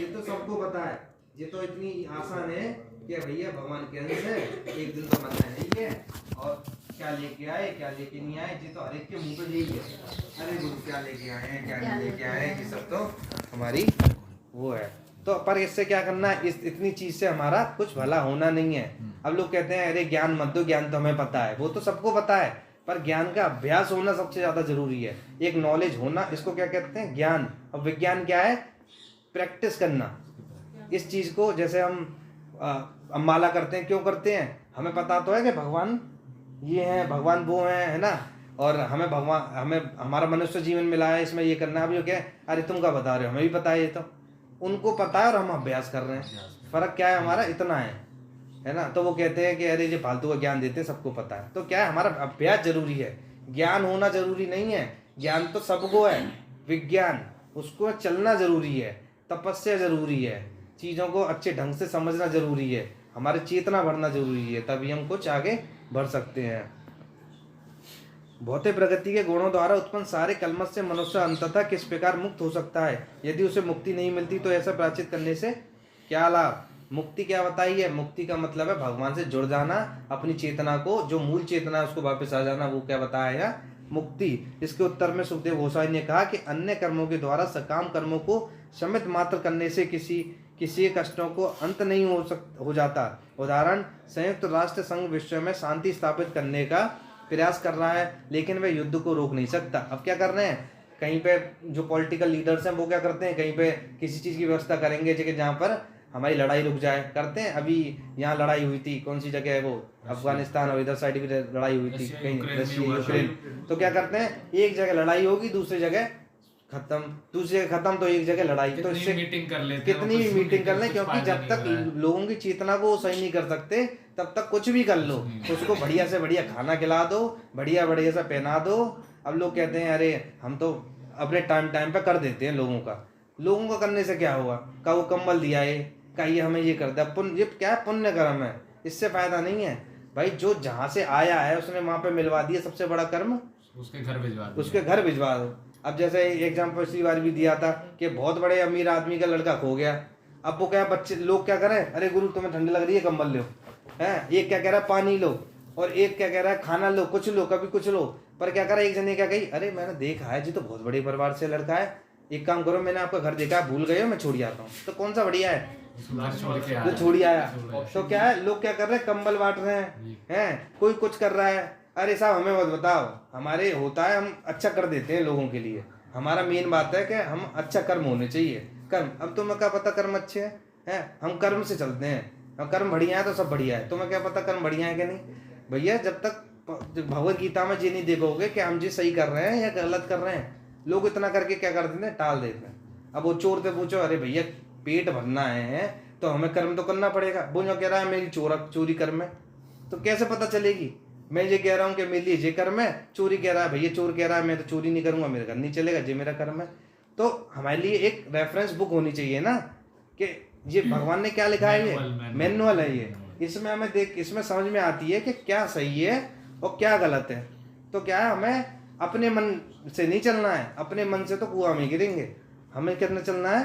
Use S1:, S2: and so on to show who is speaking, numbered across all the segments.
S1: ये तो सबको पता है, ये तो इतनी आसान है कि भैया भगवान के अंश है, एक दिन तो मरना है ही है। और क्या लेके आए क्या लेके नहीं आए, ये तो हर एक के मुंह पे यही है, अरे गुरु क्या लेके आए हैं क्या नहीं लेके आए हैं, ये सब तो हमारी वो है। तो पर इससे क्या करना है, इस इतनी चीज से हमारा कुछ भला होना नहीं है। अब लोग कहते हैं अरे ज्ञान मत दो, ज्ञान तो हमें पता है, वो तो सबको पता है, पर ज्ञान का अभ्यास होना सबसे ज्यादा जरूरी है। एक नॉलेज होना, इसको क्या कहते हैं, ज्ञान। और विज्ञान क्या है, प्रैक्टिस करना इस चीज को। जैसे हम माला करते हैं, क्यों करते हैं, हमें पता तो है कि भगवान ये है, भगवान वो है ना, और हमें भगवान, हमें हमारा मनुष्य जीवन मिला है, इसमें ये करना है। अब ये क्या है, अरे तुम क्या बता रहे हो, हमें भी पता है, ये तो उनको पता है और हम अभ्यास कर रहे हैं। फर्क क्या है हमारा, इतना है ना। तो वो कहते हैं कि अरे ये फालतू का ज्ञान देते हैं, सबको पता है। तो क्या है, हमारा अभ्यास जरूरी है, ज्ञान होना जरूरी नहीं है। ज्ञान तो सबको है, विज्ञान उसको चलना जरूरी है, तपस्या जरूरी है, चीज़ों को अच्छे ढंग से समझना जरूरी है, हमारे चेतना बढ़ना जरूरी है, तभी हम कुछ आगे बढ़ सकते हैं। भौतिक प्रगति के गुणों द्वारा उत्पन्न सारे कलमश से मनुष्य अंततः किस प्रकार मुक्त हो सकता है, यदि उसे मुक्ति नहीं मिलती तो ऐसा प्रायश्चित करने से क्या लाभ। मुक्ति क्या बताई है, मुक्ति का मतलब है भगवान से जुड़ जाना, अपनी चेतना को, जो मूल चेतना है उसको वापस आ जाना, वो क्या बताया है, मुक्ति। इसके उत्तर में सुखदेव गोस्वामी ने कहा कि अन्य कर्मों के द्वारा सकाम कर्मों को शमित मात्र करने से किसी कष्टों को अंत नहीं हो जाता। उदाहरण, संयुक्त राष्ट्र संघ विश्व में शांति स्थापित करने का प्रयास कर रहा है, लेकिन वह युद्ध को रोक नहीं सकता। अब क्या कर रहे हैं, कहीं पे जो पॉलिटिकल लीडर्स हैं वो क्या करते हैं, कहीं पे किसी चीज़ की व्यवस्था करेंगे जगह जहाँ पर हमारी लड़ाई रुक जाए, करते हैं। अभी यहाँ लड़ाई हुई थी, कौन सी जगह है वो, अफगानिस्तान, और इधर साइड भी लड़ाई हुई थी, कहीं रशिया यूक्रेन। तो क्या करते हैं, एक जगह लड़ाई होगी, दूसरी जगह खत्म, दूसरी जगह खत्म, तो एक जगह लड़ाई। तो इससे
S2: मीटिंग कर लेते
S1: कितनी भी मीटिंग कर लें, क्योंकि जब तक लोगों की चेतना को सही नहीं कर सकते तब तक कुछ भी कर लो, उसको बढ़िया से बढ़िया खाना खिला दो, बढ़िया बढ़िया सा पहना दो। अब लोग कहते हैं अरे हम तो अपने टाइम पे कर देते हैं, लोगों का करने से क्या होगा, का वो कंबल दिया है, का ये हमें ये कर दिया, पुण्य, ये क्या पुण्य कर्म है, इससे फायदा नहीं है भाई। जो जहाँ से आया है उसने वहां पे मिलवा दिया, सबसे बड़ा कर्म
S2: उसके घर
S1: भिजवा दो। अब जैसे एग्जाम्पल पिछली बार भी दिया था कि बहुत बड़े अमीर आदमी का लड़का खो गया, अब वो क्या, बच्चे लोग क्या करें, अरे गुरु तुम्हें ठंडी लग रही है कंबल लो, है, एक क्या कह रहा है पानी लो, और एक क्या कह रहा है खाना लो, कुछ लो, कभी कुछ लो। पर क्या करा, एक जने क्या कही, अरे मैंने देखा है जी तो बहुत बड़े परिवार से लड़का है, एक काम करो, मैंने आपका घर देखा, भूल गए हो, मैं छोड़ जाता हूँ। तो कौन सा बढ़िया है, जो छोड़ आया। तो क्या है, लोग क्या कर रहे हैं, कंबल बांट रहे हैं, कोई कुछ कर रहा है। अरे साहब हमें मत बताओ, हमारे होता है, हम अच्छा कर देते हैं लोगों के लिए, हमारा मेन बात है कि हम अच्छा कर्म होने चाहिए, कर्म। अब तुम्हें क्या पता कर्म अच्छे हैं, हम कर्म से चलते हैं, हम कर्म बढ़िया है तो सब बढ़िया है, तुम्हें क्या पता कर्म बढ़िया है कि नहीं। भैया जब तक भगवत गीता में ये नहीं देखोगे कि हम जी सही कर रहे हैं या गलत कर रहे हैं, लोग इतना करके क्या कर देते हैं, टाल देते हैं। अब वो चोर से पूछो, अरे भैया पेट भरना है तो हमें कर्म तो करना पड़ेगा, वो जो कह रहा है मेरी चोरी कर्म है, तो कैसे पता चलेगी। मैं ये कह रहा हूँ कि मेरे लिए ये कर्म है, चोरी कह रहा है, भैया चोर कह रहा है मैं तो चोरी नहीं करूंगा, मेरे घर नहीं चलेगा, ये मेरा कर्म है। तो हमारे लिए एक रेफरेंस बुक होनी चाहिए ना, कि ये भगवान ने क्या लिखा है, ये मैनुअल है, ये इसमें हमें इसमें समझ में आती है कि क्या सही है और क्या गलत है। तो क्या है, हमें अपने मन से नहीं चलना है, अपने मन से तो कुआं में गिरेंगे, हमें कितना चलना है,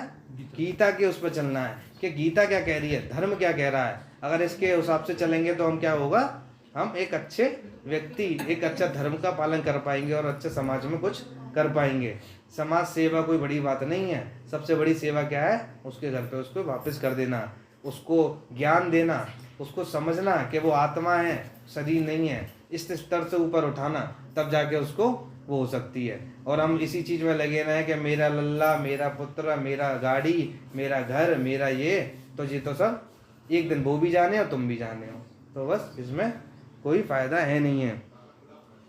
S1: गीता के उस पर चलना है कि गीता क्या कह रही है, धर्म क्या कह रहा है। अगर इसके हिसाब से चलेंगे तो हम क्या होगा, हम एक अच्छे व्यक्ति, एक अच्छा धर्म का पालन कर पाएंगे और अच्छे समाज में कुछ कर पाएंगे। समाज सेवा कोई बड़ी बात नहीं है, सबसे बड़ी सेवा क्या है, उसके घर पे उसको वापस कर देना, उसको ज्ञान देना, उसको समझना कि वो आत्मा है, शरीर नहीं है, इस स्तर से ऊपर उठाना, तब जाके उसको वो हो सकती है। और हम इसी चीज़ में लगे रहे कि मेरा लल्ला, मेरा पुत्र, मेरा गाड़ी, मेरा घर, मेरा ये तो सब एक दिन वो भी जाने और तुम भी जाने हो, तो बस इसमें कोई फायदा है नहीं है।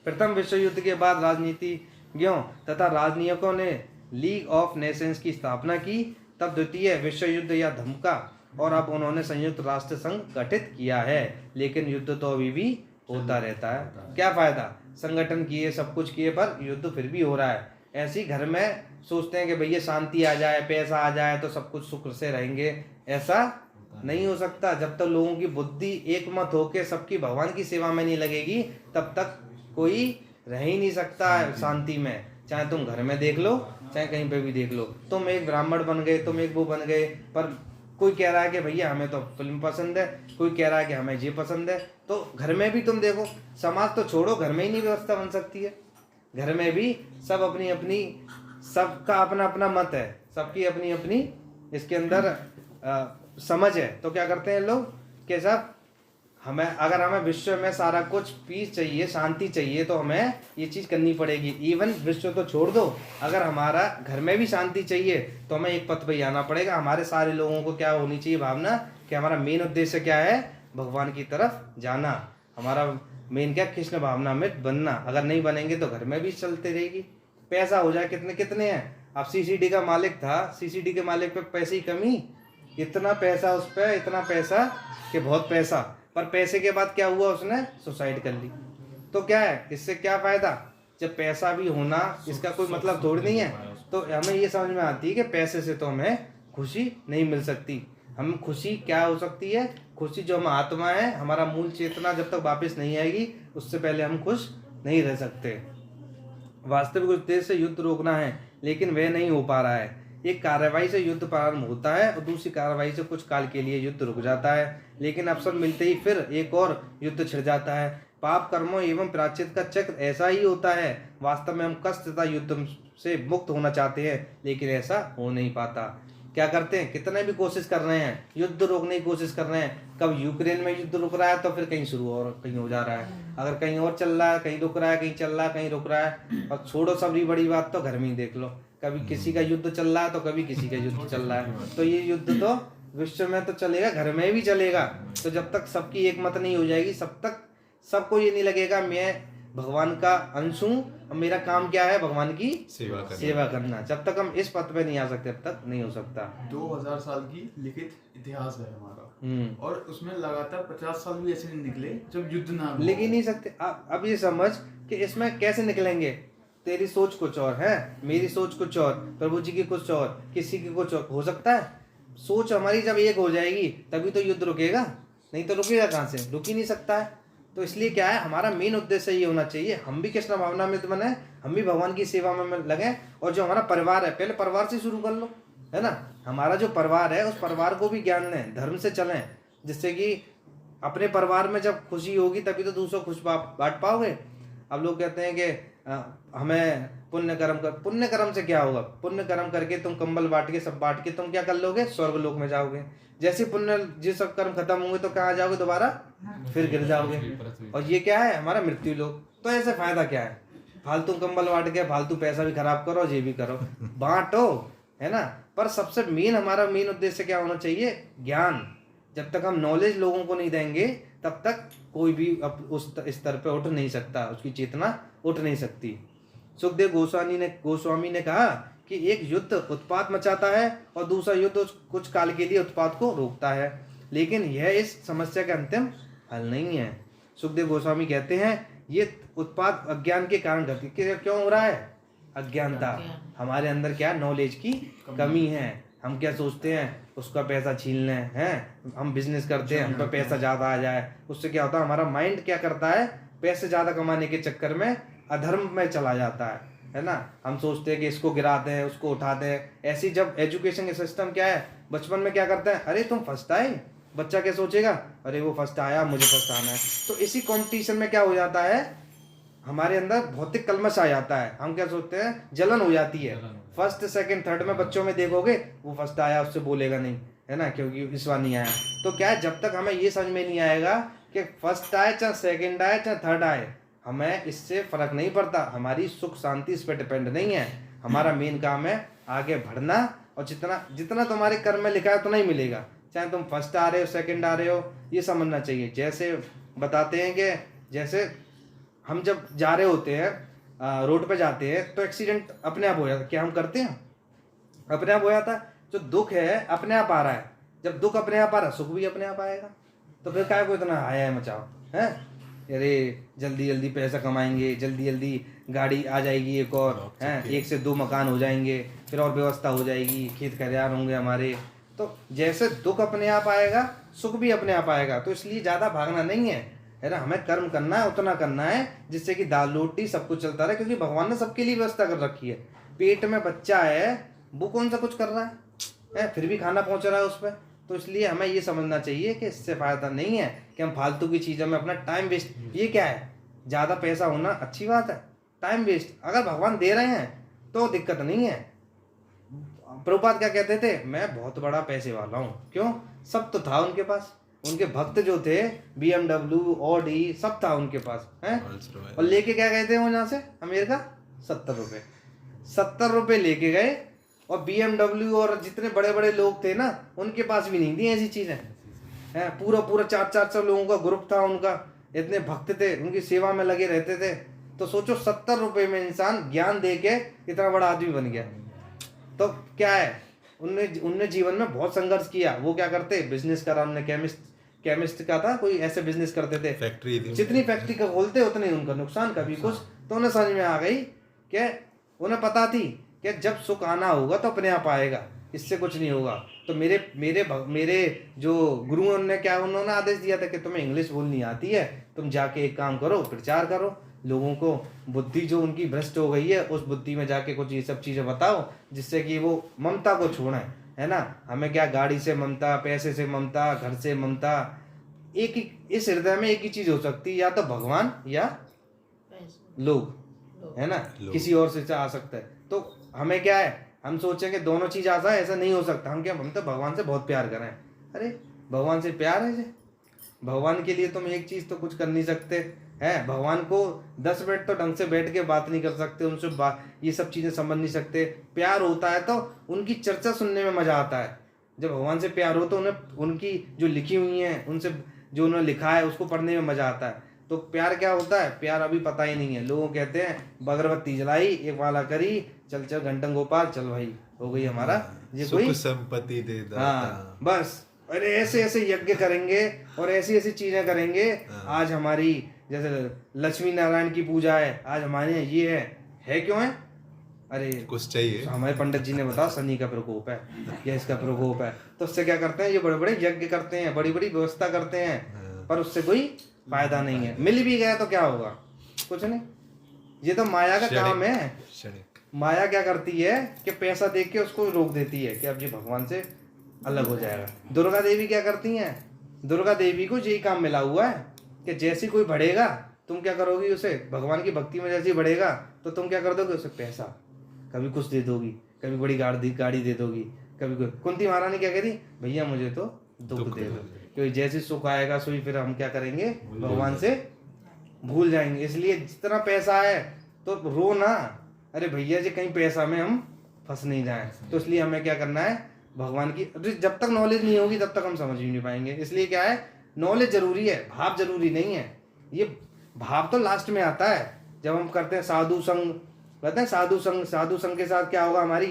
S1: प्रथम विश्व युद्ध के बाद राजनीतिज्ञों तथा राजनयिकों ने लीग ऑफ नेशंस की स्थापना की, तब द्वितीय विश्व युद्ध या धमका, और अब उन्होंने संयुक्त राष्ट्र संघ गठित किया है, लेकिन युद्ध तो अभी भी होता रहता है। क्या फायदा, संगठन किए, सब कुछ किए, पर युद्ध फिर भी हो रहा है। ऐसे ही घर में सोचते हैं कि भैया शांति आ जाए, पैसा आ जाए तो सब कुछ सुख से रहेंगे, ऐसा नहीं हो सकता। जब तक लोगों की बुद्धि एक मत होके सबकी भगवान की सेवा में नहीं लगेगी, तब तक कोई रह ही नहीं सकता है शांति में। चाहे तुम घर में देख लो चाहे कहीं पे भी देख लो, तुम एक ब्राह्मण बन गए, तुम एक वो बन गए, पर कोई कह रहा है कि भैया हमें तो फिल्म पसंद है, कोई कह रहा है कि हमें ये पसंद है। तो घर में भी तुम देखो, समाज तो छोड़ो, घर में ही नहीं व्यवस्था बन सकती है। घर में भी सब अपनी अपनी, सबका अपना अपना मत है, सबकी अपनी अपनी इसके अंदर समझ है। तो क्या करते हैं लोग कि सब अगर हमें विश्व में सारा कुछ पीस चाहिए, शांति चाहिए, तो हमें ये चीज़ करनी पड़ेगी। इवन विश्व तो छोड़ दो, अगर हमारा घर में भी शांति चाहिए तो हमें एक पथ पे ही आना पड़ेगा। हमारे सारे लोगों को क्या होनी चाहिए भावना कि हमारा मेन उद्देश्य क्या है, भगवान की तरफ जाना। हमारा मेन क्या, कृष्ण भावना में बनना। अगर नहीं बनेंगे तो घर में भी चलते रहेगी। पैसा हो जाए, कितने कितने हैं। अब सीसीडी का मालिक था, सीसीडी के मालिक पे पैसे की कमी, इतना पैसा उस पर, इतना पैसा कि बहुत पैसा, पर पैसे के बाद क्या हुआ, उसने सुसाइड कर ली। तो क्या है, इससे क्या फायदा, जब पैसा भी होना इसका कोई मतलब थोड़ी नहीं है। तो हमें ये समझ में आती है कि पैसे से तो हमें खुशी नहीं मिल सकती। हम खुशी क्या हो सकती है, खुशी जो हम आत्मा है, हमारा मूल चेतना जब तक वापस नहीं आएगी उससे पहले हम खुश नहीं रह सकते। वास्तविक उद्देश्य युद्ध रोकना है, लेकिन वह नहीं हो पा रहा है। एक कार्रवाई से युद्ध प्रारंभ होता है और दूसरी कार्रवाई से कुछ काल के लिए युद्ध रुक जाता है, लेकिन अवसर मिलते ही फिर एक और युद्ध छिड़ जाता है। पाप कर्मों एवं प्रायश्चित का चक्र ऐसा ही होता है। वास्तव में हम कष्ट तथा युद्ध से मुक्त होना चाहते हैं, लेकिन ऐसा हो नहीं पाता। क्या करते हैं, कितने भी कोशिश कर रहे हैं, युद्ध रोकने की कोशिश कर रहे हैं। कब यूक्रेन में युद्ध रुक रहा है तो फिर कहीं शुरू और कहीं हो जा रहा है। अगर कहीं और चल रहा है, कहीं रुक रहा है, कहीं चल रहा है, कहीं रुक रहा है। और छोड़ो सबसे बड़ी बात तो घर में ही देख लो, कभी किसी का युद्ध चल रहा है तो कभी किसी का युद्ध चल रहा है। तो ये युद्ध तो विश्व में तो चलेगा, घर में भी चलेगा। तो जब तक सबकी एक मत नहीं हो जाएगी, तब तक सबको ये नहीं लगेगा मैं भगवान का अंश हूँ और मेरा काम क्या है, भगवान की सेवा करना। जब तक हम इस पथ पे नहीं आ सकते तब तक नहीं हो सकता।
S3: 2000 साल की लिखित इतिहास है हमारा, और उसमें लगातार 50 साल भी ऐसे नहीं निकले जब युद्ध ना
S1: लिख ही नहीं सकते। अब ये समझ कि इसमें कैसे निकलेंगे। तेरी सोच कुछ और है, मेरी सोच कुछ और, प्रभु जी की कुछ और, किसी की कुछ और। हो सकता है सोच हमारी जब एक हो जाएगी तभी तो युद्ध रुकेगा, नहीं तो रुकेगा कहाँ से, रुक ही नहीं सकता है। तो इसलिए क्या है, हमारा मेन उद्देश्य ये होना चाहिए, हम भी कृष्ण भावना में बने, हम भी भगवान की सेवा में लगे। और जो हमारा परिवार है, पहले परिवार से शुरू कर लो, है ना। हमारा जो परिवार है उस परिवार को भी ज्ञान दें, धर्म से चलें, जिससे कि अपने परिवार में जब खुशी होगी तभी तो दूसरों खुश बांट पाओगे। अब लोग कहते हैं कि हमें पुण्य कर्म कर, पुण्य कर्म से क्या होगा, पुण्य कर्म करके तुम कंबल बांट के सब बांट के तुम क्या कर लोगे, स्वर्ग लोक में जाओगे। जैसे पुण्य जो सब कर्म खत्म होंगे तो कहाँ जाओगे, दोबारा फिर गिर जाओगे। और ये क्या है, हमारा मृत्यु लोक। तो ऐसे फायदा क्या है, फालतू कंबल बांट के फालतू पैसा भी खराब करो, ये भी करो, बांटो, है ना। पर सबसे मेन हमारा मेन उद्देश्य क्या होना चाहिए, ज्ञान। जब तक हम नॉलेज लोगों को नहीं देंगे तब तक कोई भी उस स्तर पे उठ नहीं सकता, उसकी चेतना उठ नहीं सकती। सुखदेव गोस्वामी ने कहा कि एक युद्ध उत्पात मचाता है और दूसरा युद्ध कुछ काल के लिए उत्पात को रोकता है, लेकिन यह इस समस्या का अंतिम हल नहीं है। सुखदेव गोस्वामी कहते हैं ये उत्पात अज्ञान के कारण घटित क्यों हो रहा है, अज्ञानता। हमारे अंदर क्या, नॉलेज की कमी है। हम क्या सोचते हैं, उसका पैसा छीन लें, हैं, हम बिजनेस करते हैं, हम पे पैसा ज़्यादा आ जाए। उससे क्या होता है, हमारा माइंड क्या करता है, पैसे ज़्यादा कमाने के चक्कर में अधर्म में चला जाता है ना। हम सोचते हैं कि इसको गिराते हैं, उसको उठाते हैं। ऐसी जब एजुकेशन सिस्टम क्या है, बचपन में क्या करते हैं, अरे तुम फर्स्ट आए, बच्चा क्या सोचेगा, अरे वो फर्स्ट आया, मुझे फर्स्ट आना है। तो इसी कंपटीशन में क्या हो जाता है, हमारे अंदर भौतिक कलमश आ जाता है। हम क्या सोचते हैं, जलन हो जाती है। फर्स्ट सेकंड थर्ड में बच्चों में देखोगे वो फर्स्ट आया, उससे बोलेगा नहीं, है ना, क्योंकि इस बार नहीं आया। तो क्या है, जब तक हमें ये समझ में नहीं आएगा कि फर्स्ट आए चाहे सेकंड आए चाहे थर्ड आए, हमें इससे फर्क नहीं पड़ता। हमारी सुख शांति इस पर डिपेंड नहीं है। हमारा मेन काम है आगे बढ़ना, और जितना जितना तुम्हारे कर्म में लिखा है उतना ही मिलेगा, चाहे तुम फर्स्ट आ रहे हो सेकंड आ रहे हो। ये समझना चाहिए। जैसे बताते हैं कि जैसे हम जब जा रहे होते हैं, रोड पे जाते हैं, तो एक्सीडेंट अपने आप हो जाता है। क्या हम करते हैं, अपने आप हो जाता है। जो दुख है अपने आप आ रहा है, जब दुख अपने आप आ रहा है सुख भी अपने आप आएगा। तो फिर काय को इतना हाय मचाओ, है, अरे जल्दी जल्दी पैसा कमाएंगे, जल्दी जल्दी गाड़ी आ जाएगी एक और, हैं, 1 से 2 मकान हो जाएंगे, फिर और व्यवस्था हो जाएगी, खेत खलिहान होंगे हमारे। तो जैसे दुख अपने आप आएगा सुख भी अपने आप आएगा। तो इसलिए ज़्यादा भागना नहीं है। है ना। हमें कर्म करना है, उतना करना है जिससे कि दाल रोटी सब कुछ चलता रहे, क्योंकि भगवान ने सबके लिए व्यवस्था कर रखी है। पेट में बच्चा है, वो कौन सा कुछ कर रहा है, फिर भी खाना पहुंच रहा है उस पर। तो इसलिए हमें ये समझना चाहिए कि इससे फायदा नहीं है कि हम फालतू की चीज़ों में अपना टाइम वेस्ट। ये क्या है, ज़्यादा पैसा होना अच्छी बात है, टाइम वेस्ट अगर भगवान दे रहे हैं तो दिक्कत नहीं है। प्रभुपाद क्या कहते थे, मैं बहुत बड़ा पैसे वाला हूँ, क्यों, सब तो था उनके पास। उनके भक्त जो थे BMW ऑडी सब था उनके पास है। और लेके क्या गए थे वो यहाँ से अमेरिका, 70 रुपये लेके गए। और BMW और जितने बड़े बड़े लोग थे ना उनके पास भी नहीं थी ऐसी चीजें हैं। पूरा 400 लोगों का ग्रुप था उनका, इतने भक्त थे, उनकी सेवा में लगे रहते थे। तो सोचो 70 रुपये में इंसान ज्ञान दे के इतना बड़ा आदमी बन गया। तो क्या है, उनने जीवन में बहुत संघर्ष किया। वो क्या करते, बिजनेस करा उनने, केमिस्ट का था कोई, ऐसे बिजनेस करते थे, फैक्ट्री थी, जितनी फैक्ट्री का खोलते उतने उनका नुकसान, कभी कुछ। तो उन्हें समझ में आ गई कि उन्हें पता थी कि जब सुख आना होगा तो अपने आप आएगा, इससे कुछ नहीं होगा। तो मेरे जो गुरुओं ने क्या, उन्होंने आदेश दिया था कि तुम्हें इंग्लिश बोलनी आती है, तुम जाके एक काम करो, प्रचार करो, लोगों को बुद्धि जो उनकी भ्रष्ट हो गई है उस बुद्धि में जाके कुछ ये सब चीज़ें बताओ, जिससे कि वो ममता को छोड़ें, है ना। हमें क्या, गाड़ी से ममता, पैसे से ममता, घर से ममता, एक ही इस हृदय में एक ही चीज़ हो सकती है, या तो भगवान या लोग, है ना, किसी और से आ सकता है। तो हमें क्या है, हम सोचेंगे दोनों चीज़ आ जाए, ऐसा नहीं हो सकता। हम तो भगवान से बहुत प्यार करें। अरे भगवान से प्यार है, भगवान के लिए तुम एक चीज़ तो कुछ कर नहीं सकते हैं। भगवान को 10 मिनट तो ढंग से बैठ के बात नहीं कर सकते, उनसे ये सब चीज़ें समझ नहीं सकते। प्यार होता है तो उनकी चर्चा सुनने में मज़ा आता है। जब भगवान से प्यार हो तो उन्हें उनकी जो लिखी हुई हैं, उनसे जो उन्होंने लिखा है उसको पढ़ने में मज़ा आता है। तो प्यार क्या होता है, प्यार अभी पता ही नहीं है। लोगों कहते हैं अगरबत्ती जलाई, एक वाला करी, चल घंटन गोपाल, चल भाई हो गई हमारा ये कोई
S4: संपत्ति दे दाता।
S1: हाँ बस। अरे ऐसे ऐसे यज्ञ करेंगे और ऐसी ऐसी चीजें करेंगे। आज हमारी जैसे लक्ष्मी नारायण की पूजा है, आज हमारे यहाँ ये है क्यों है, अरे
S4: कुछ चाहिए,
S1: हमारे पंडित जी ने बताया शनि का प्रकोप है या इसका प्रकोप है। तो उससे क्या करते हैं, ये बड़े बड़े यज्ञ करते हैं, बड़ी बड़ी व्यवस्था करते हैं, पर उससे कोई फायदा नहीं है। मिल भी गया तो क्या होगा, कुछ नहीं। ये तो माया का काम है। माया क्या करती है कि पैसा देख के उसको रोक देती है कि अब ये भगवान से अलग हो जाएगा। दुर्गा देवी क्या करती हैं, दुर्गा देवी को यही काम मिला हुआ है कि जैसे कोई बढ़ेगा तुम क्या करोगी, उसे भगवान की भक्ति में जैसे बढ़ेगा तो तुम क्या कर दोगे, उसे पैसा कभी कुछ दे दोगी, कभी बड़ी गाड़ी दे दोगी, कभी कोई। कुंती महारानी क्या कहती, भैया मुझे तो दुख दे दो, क्योंकि जैसे सुख आएगा सोई फिर हम क्या करेंगे, भगवान से भूल जाएंगे। इसलिए जितना पैसा है तो रो ना, अरे भैया जी कहीं पैसा में हम फंस नहीं जाए। तो इसलिए हमें क्या करना है, भगवान की जब तक नॉलेज नहीं होगी तब तक हम समझ ही नहीं पाएंगे। इसलिए क्या है, नॉलेज जरूरी है, भाव जरूरी नहीं है। ये भाव तो लास्ट में आता है जब हम करते हैं साधु संग, कहते हैं साधु संग के साथ क्या होगा, हमारी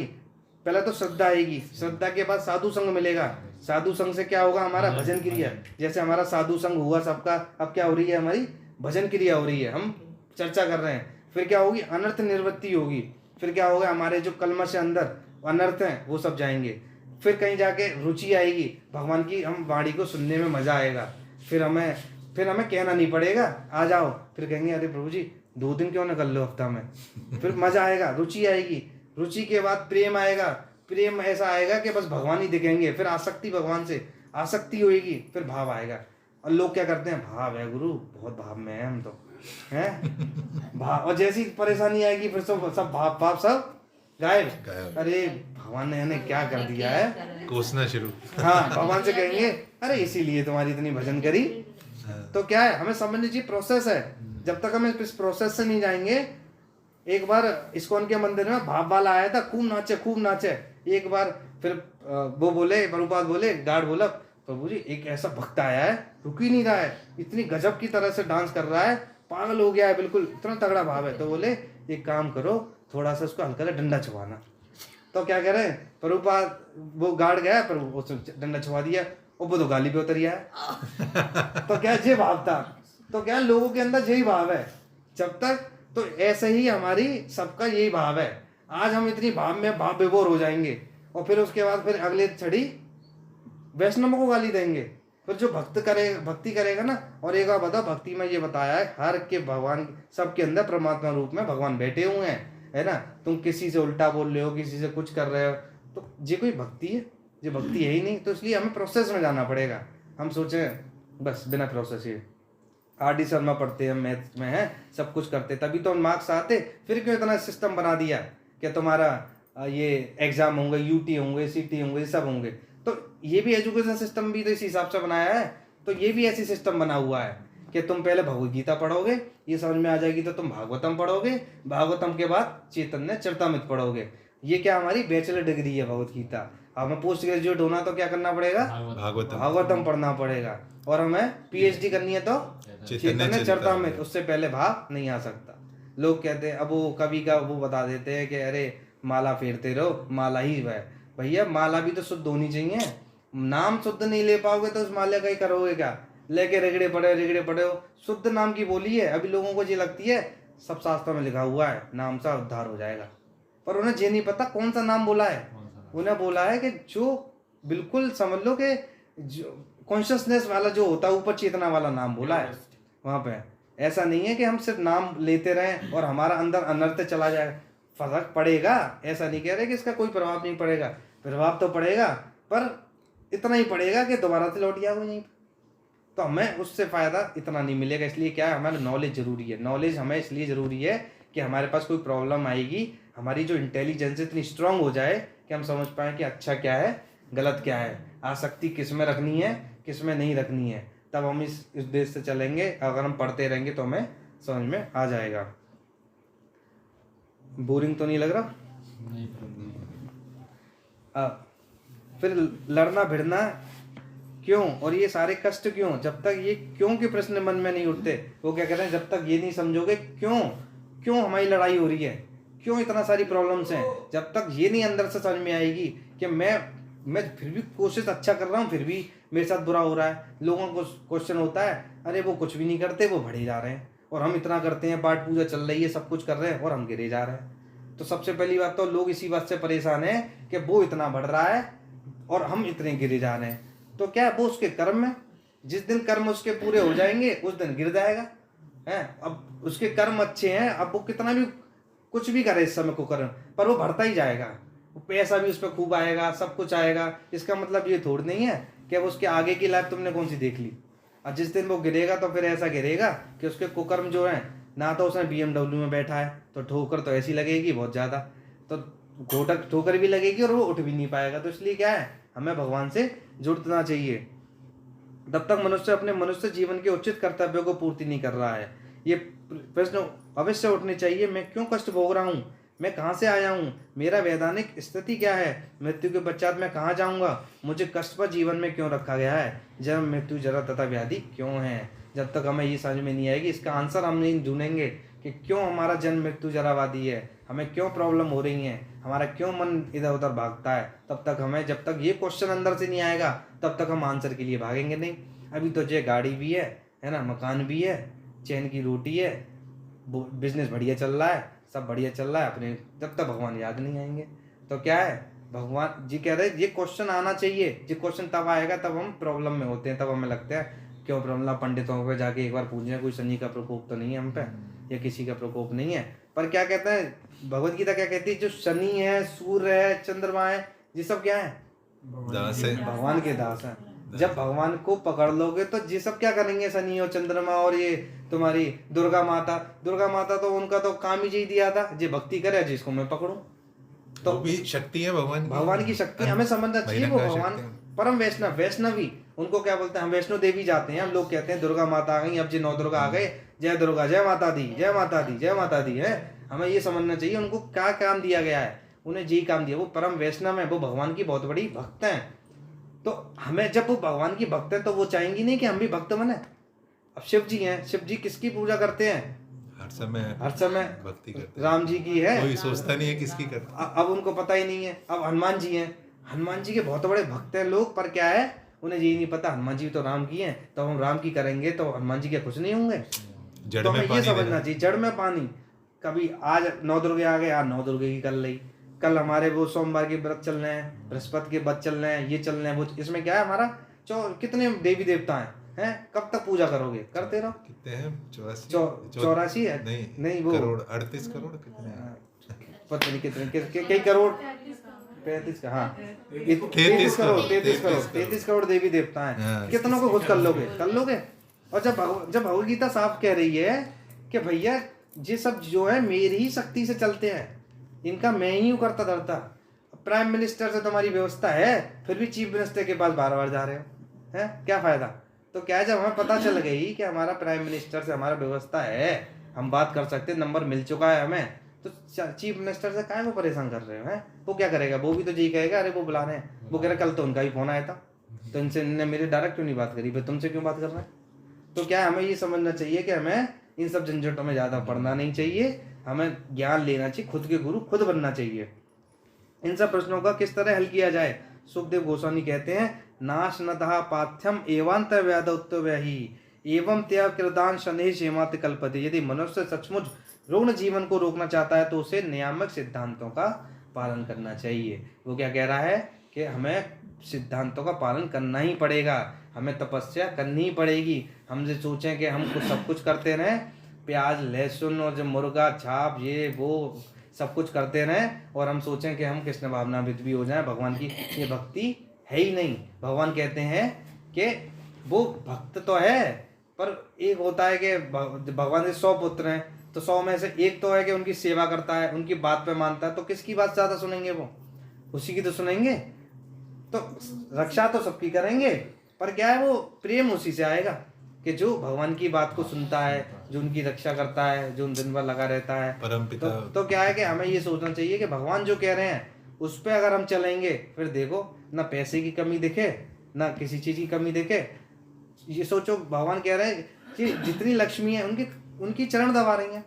S1: पहले तो श्रद्धा आएगी, श्रद्धा के बाद साधु संग मिलेगा, साधु संग से क्या होगा, हमारा भजन क्रिया। जैसे हमारा साधु संग हुआ सबका, अब क्या हो रही है, हमारी भजन क्रिया हो रही है, हम चर्चा कर रहे हैं। फिर क्या होगी, अनर्थ निवृत्ति होगी। फिर क्या होगा, हमारे जो कलमश अंदर अनर्थ हैं वो सब जाएंगे। फिर कहीं जाके रुचि आएगी भगवान की, हम वाणी को सुनने में मजा आएगा। फिर हमें कहना नहीं पड़ेगा आ जाओ, फिर कहेंगे अरे प्रभु जी 2 दिन क्यों ना कर लो हफ्ता में। फिर मजा आएगा, रुचि आएगी, रुचि के बाद प्रेम आएगा, प्रेम ऐसा आएगा कि बस भगवान ही दिखेंगे। फिर आसक्ति, भगवान से आसक्ति होएगी, फिर भाव आएगा। और लोग क्या करते हैं, भाव है गुरु, बहुत भाव में है हम तो हैं भाव, और जैसी परेशानी आएगी फिर सब भाव सब गायब। अरे भगवान ने क्या कर दिया है,
S4: कोसना शुरू।
S1: हाँ, भगवान से कहेंगे अरे इसीलिए तुम्हारी इतनी भजन करी। तो क्या है, हमें समझनी चाहिए प्रोसेस है। जब तक हम इस प्रोसेस से नहीं जाएंगे, एक बार इस्कॉन के मंदिर में भाव वाला आया था, खूब नाचे। एक बार फिर वो बोले, प्रभुपाद बोले, गार्ड बोला, प्रभु जी एक ऐसा भक्त आया है, रुक ही नहीं रहा है, इतनी गजब की तरह से डांस कर रहा है, पागल हो गया है बिल्कुल, इतना तगड़ा भाव है। तो बोले एक काम करो, थोड़ा सा उसको हल्का डंडा छुपाना। तो क्या कह रहे हैं, प्रभुपाद वो गार्ड गया, पर वो डंडा छुपा दिया, और वो तो गाली पे उतर गया है। तो क्या ये भाव था, तो क्या लोगों के अंदर यही भाव है जब तक। तो ऐसे ही हमारी सबका यही भाव है। आज हम इतनी भाव विभोर हो जाएंगे और फिर उसके बाद फिर अगले छड़ी वैष्णवों को गाली देंगे। फिर जो भक्ति करेगा ना, और एक बार बताओ, भक्ति में ये बताया है हर के भगवान सबके अंदर परमात्मा रूप में भगवान बैठे हुए हैं, है ना। तुम किसी से उल्टा बोल रहे हो, किसी से कुछ कर रहे हो, तो ये कोई भक्ति है? ये भक्ति है ही नहीं। तो इसलिए हमें प्रोसेस में जाना पड़ेगा। हम सोचें बस बिना प्रोसेस ही RD शर्मा पढ़ते हैं, मैथ्स में है, सब कुछ करते, तभी तो मार्क्स आते। फिर क्यों इतना सिस्टम बना दिया कि तुम्हारा ये एग्जाम होंगे, UT होंगे, CT होंगे, ये सब होंगे। तो ये भी एजुकेशन सिस्टम भी तो इसी हिसाब से बनाया है। तो ये भी ऐसी सिस्टम बना हुआ है कि तुम पहले भगवद गीता पढ़ोगे, ये समझ में आ जाएगी तो तुम भागवतम पढ़ोगे, भागवतम के बाद चैतन्य चरितमृत पढ़ोगे। ये क्या हमारी बैचलर डिग्री है भगवद गीता। हमें पोस्ट ग्रेजुएट होना तो क्या करना पड़ेगा? भागवतम पढ़ना पड़ेगा। और हमें PhD करनी है तो चैतन्य चरितमृत। उससे पहले भाव नहीं आ सकता। लोग कहते हैं, अब वो कवि का वो बता देते हैं कि अरे माला फेरते रहो, माला ही है। भैया माला भी तो शुद्ध होनी चाहिए। नाम शुद्ध नहीं ले पाओगे तो उस माला का ही करोगे क्या? लेके रिगड़े पड़े हो। शुद्ध नाम की बोली है। अभी लोगों को ये लगती है सब शास्त्रों में लिखा हुआ है नाम से उद्धार हो जाएगा, पर उन्हें ये नहीं पता कौन सा नाम बोला है। उन्हें बोला है कि जो बिल्कुल समझ लो कि जो कॉन्शियसनेस वाला जो होता है, ऊपर चेतना वाला नाम बोला है वहाँ पे। ऐसा नहीं है कि हम सिर्फ नाम लेते रहें और हमारा अंदर अनर्थ चला जाए। फर्क पड़ेगा, ऐसा नहीं कह रहे कि इसका कोई प्रभाव नहीं पड़ेगा। प्रभाव तो पड़ेगा, पर इतना ही पड़ेगा कि दोबारा से लौट जाओगे नहीं। तो हमें उससे फ़ायदा इतना नहीं मिलेगा। इसलिए क्या है, हमारा नॉलेज ज़रूरी है। नॉलेज हमें इसलिए ज़रूरी है कि हमारे पास कोई प्रॉब्लम आएगी, हमारी जो इंटेलिजेंस इतनी स्ट्रांग हो जाए कि हम समझ पाएँ कि अच्छा क्या है, गलत क्या है, आसक्ति किस में रखनी है, किस में नहीं रखनी है। तब हम इस उद्देश्य से चलेंगे। अगर हम पढ़ते रहेंगे तो हमें समझ में आ जाएगा। बोरिंग तो नहीं लग रहा?
S2: नहीं।
S1: फिर लड़ना भिड़ना क्यों, और ये सारे कष्ट क्यों? जब तक ये क्यों के प्रश्न मन में नहीं उठते, वो क्या कहते हैं, जब तक ये नहीं समझोगे क्यों हमारी लड़ाई हो रही है, क्यों इतना सारी प्रॉब्लम्स हैं, जब तक ये नहीं अंदर से समझ में आएगी कि मैं फिर भी कोशिश अच्छा कर रहा हूँ, फिर भी मेरे साथ बुरा हो रहा है। लोगों को क्वेश्चन होता है, अरे वो कुछ भी नहीं करते, वो बढ़े जा रहे हैं, और हम इतना करते हैं, पाठ पूजा चल रही है, सब कुछ कर रहे हैं, और हम गिरे जा रहे हैं। तो सबसे पहली बात तो लोग इसी बात से परेशान हैं कि वो इतना बढ़ रहा है और हम इतने गिरे जा रहे हैं। तो क्या वो उसके कर्म में, जिस दिन कर्म उसके पूरे हो जाएंगे उस दिन गिर जाएगा है। अब उसके कर्म अच्छे हैं, अब वो कितना भी कुछ भी करे इस समय को कर्म, पर वो बढ़ता ही जाएगा, पैसा भी उस पर खूब आएगा, सब कुछ आएगा। इसका मतलब ये थोड़ी नहीं है कि अब उसके आगे की लाइफ तुमने कौन सी देख ली। और जिस दिन वो गिरेगा तो फिर ऐसा गिरेगा कि उसके कुकर्म जो हैं, ना तो उसने BMW में बैठा है तो ठोकर तो ऐसी लगेगी बहुत ज़्यादा, तो ठोकर भी लगेगी और वो उठ भी नहीं पाएगा। तो इसलिए क्या है, हमें भगवान से जुड़ना चाहिए। तब तक मनुष्य अपने मनुष्य जीवन के उचित कर्तव्यों को पूर्ति नहीं कर रहा है। ये प्रश्न अवश्य उठने चाहिए, मैं क्यों कष्ट भोग रहा हूँ, मैं कहाँ से आया हूँ, मेरा वैधानिक स्थिति क्या है, मृत्यु के पश्चात मैं कहाँ जाऊँगा, मुझे कष्ट पर जीवन में क्यों रखा गया है, जन्म मृत्यु जरा तथा व्याधि क्यों है। जब तक हमें ये समझ में नहीं आएगी, इसका आंसर हम नहीं ढूंढेंगे कि क्यों हमारा जन्म मृत्यु जरावादी है, हमें क्यों प्रॉब्लम हो रही है, हमारा क्यों मन इधर उधर भागता है, तब तक हमें, जब तक ये क्वेश्चन अंदर से नहीं आएगा तब तक हम आंसर के लिए भागेंगे नहीं। अभी तो जो गाड़ी भी है ना, मकान भी है, चैन की रोटी है, बिजनेस बढ़िया चल रहा है, सब बढ़िया चल रहा है अपने, जब तक भगवान याद नहीं आएंगे। तो क्या है, भगवान जी कह रहे ये क्वेश्चन आना चाहिए। ये क्वेश्चन तब आएगा तब हम प्रॉब्लम में होते हैं, तब हमें लगता है क्यों प्रॉब्लम। पंडितों पे जाके एक बार पूछें, कोई शनि का प्रकोप तो नहीं है हम पे, या किसी का प्रकोप नहीं है। पर क्या कहता है भगवद गीता, क्या कहती है, जो शनि है, सूर्य है, चंद्रमा है, ये सब क्या है,
S4: दास है,
S1: भगवान के दास हैं। जब भगवान को पकड़ लोगे तो ये सब क्या करेंगे, शनि और चंद्रमा और ये तुम्हारी दुर्गा माता तो उनका तो काम ही यही दिया था, ये भक्ति करे जिसको मैं पकड़ूं। तो
S4: वो भी शक्ति है
S1: भगवान की शक्ति हमें समझना चाहिए। वो भगवान परम वैष्णवी, उनको क्या बोलते हैं, हम वैष्णो देवी जाते हैं, हम लोग कहते हैं दुर्गा माता आ गई, अब जी 9 दुर्गा आ गए, जय दुर्गा, जय माता दी, जय माता दी, जय माता दी है। हमें ये समझना चाहिए उनको क्या काम दिया गया है, उन्हें यही काम दिया। वो परम वैष्णव है, वो भगवान की बहुत बड़ी भक्त हैं। तो हमें, जब वो भगवान की भक्त है तो वो चाहेंगी नहीं कि हम भी भक्त बने। अब शिव जी हैं, शिव जी किसकी पूजा करते हैं, हर समय
S4: भक्ति करते,
S1: राम जी की है,
S4: कोई सोचता नहीं है किसकी करता।
S1: अब उनको पता ही नहीं है। अब हनुमान जी हैं, हनुमान जी के बहुत बड़े भक्त हैं लोग, पर क्या है, उन्हें यही नहीं पता हनुमान जी तो राम की हैं, तो हम राम की करेंगे तो हनुमान जी क्या खुश नहीं होंगे। तो हमें ये समझना चाहिए, जड़ में पानी। कभी आज 9 दुर्गे आ गए, आज 9 दुर्गे की कर ली, कल हमारे वो सोमवार के व्रत चल रहे हैं, बृहस्पति के व्रत चल रहे हैं, ये चल रहे हैं, वो, इसमें क्या है, हमारा कितने देवी देवता हैं, कब तक पूजा करोगे? करते रहो।
S4: कितने हैं?
S1: 84 है? नहीं वो
S4: करोड़ 38 करोड़ कितने हैं?
S1: पता नहीं कितने कई करोड़ 35 का, हाँ
S4: 33 करोड़
S1: 33 करोड़ देवी देवता हैं।
S4: हाँ,
S1: कितनों को खुद कर लोगे? और जब भगवद गीता साफ कह रही है कि भैया ये सब जो है मेरी ही शक्ति से चलते हैं, इनका मैं ही हूँ करता धरता। प्राइम मिनिस्टर से तुम्हारी व्यवस्था है, फिर भी चीफ मिनिस्टर के पास बार बार जा रहे हो, हैं? क्या फायदा? तो क्या है, जब हमें पता चल गई कि हमारा प्राइम मिनिस्टर से हमारा व्यवस्था है, हम बात कर सकते, नंबर मिल चुका है हमें, तो चीफ मिनिस्टर से काहे को परेशान कर रहे हो? हैं? वो क्या करेगा? वो भी तो जी कहेगा अरे वो बुला रहे हैं, वो कह रहे कल तो उनका ही फोन आया था, तो इनने मेरे डायरेक्ट क्यों नहीं बात करी, फिर तुमसे क्यों बात कर रहे हैं? तो क्या हमें ये समझना चाहिए कि हमें इन सब झंझटों में ज़्यादा पढ़ना नहीं चाहिए, हमें ज्ञान लेना चाहिए, खुद के गुरु खुद बनना चाहिए। इन सब प्रश्नों का किस तरह हल किया जाए? सुखदेव गोस्वामी कहते हैं, नाश नदहा पाथ्यम एवांत व्याधि एवं त्याग कृदान शनि क्षेमात कल्पते। यदि मनुष्य सचमुच रुग्ण जीवन को रोकना चाहता है तो उसे नियामक सिद्धांतों का पालन करना चाहिए। वो क्या कह रहा है कि हमें सिद्धांतों का पालन करना ही पड़ेगा, हमें तपस्या करनी ही पड़ेगी। हम जो सोचें कि हम कुछ सब कुछ करते रहें, प्याज लहसुन और जो मुर्गा छाप ये वो सब कुछ करते रहें, और हम सोचें कि हम कृष्ण भावनाविद भी हो जाएं भगवान की, ये भक्ति है ही नहीं। भगवान कहते हैं कि वो भक्त तो है, पर एक होता है कि भगवान के 100 पुत्र हैं, तो 100 में से एक तो है कि उनकी सेवा करता है, उनकी बात पे मानता है, तो किसकी बात ज़्यादा सुनेंगे? वो उसी की तो सुनेंगे। तो रक्षा तो सबकी करेंगे, पर क्या है, वो प्रेम उसी से आएगा कि जो भगवान की बात को सुनता है, जो उनकी रक्षा करता है, जो दिन भर लगा रहता है।
S4: परमपिता
S1: तो क्या है कि हमें ये सोचना चाहिए कि भगवान जो कह रहे हैं उस पर अगर हम चलेंगे, फिर देखो ना पैसे की कमी दिखे, ना किसी चीज़ की कमी दिखे। ये सोचो, भगवान कह रहे हैं कि जितनी लक्ष्मी है उनकी चरण दबा रही हैं,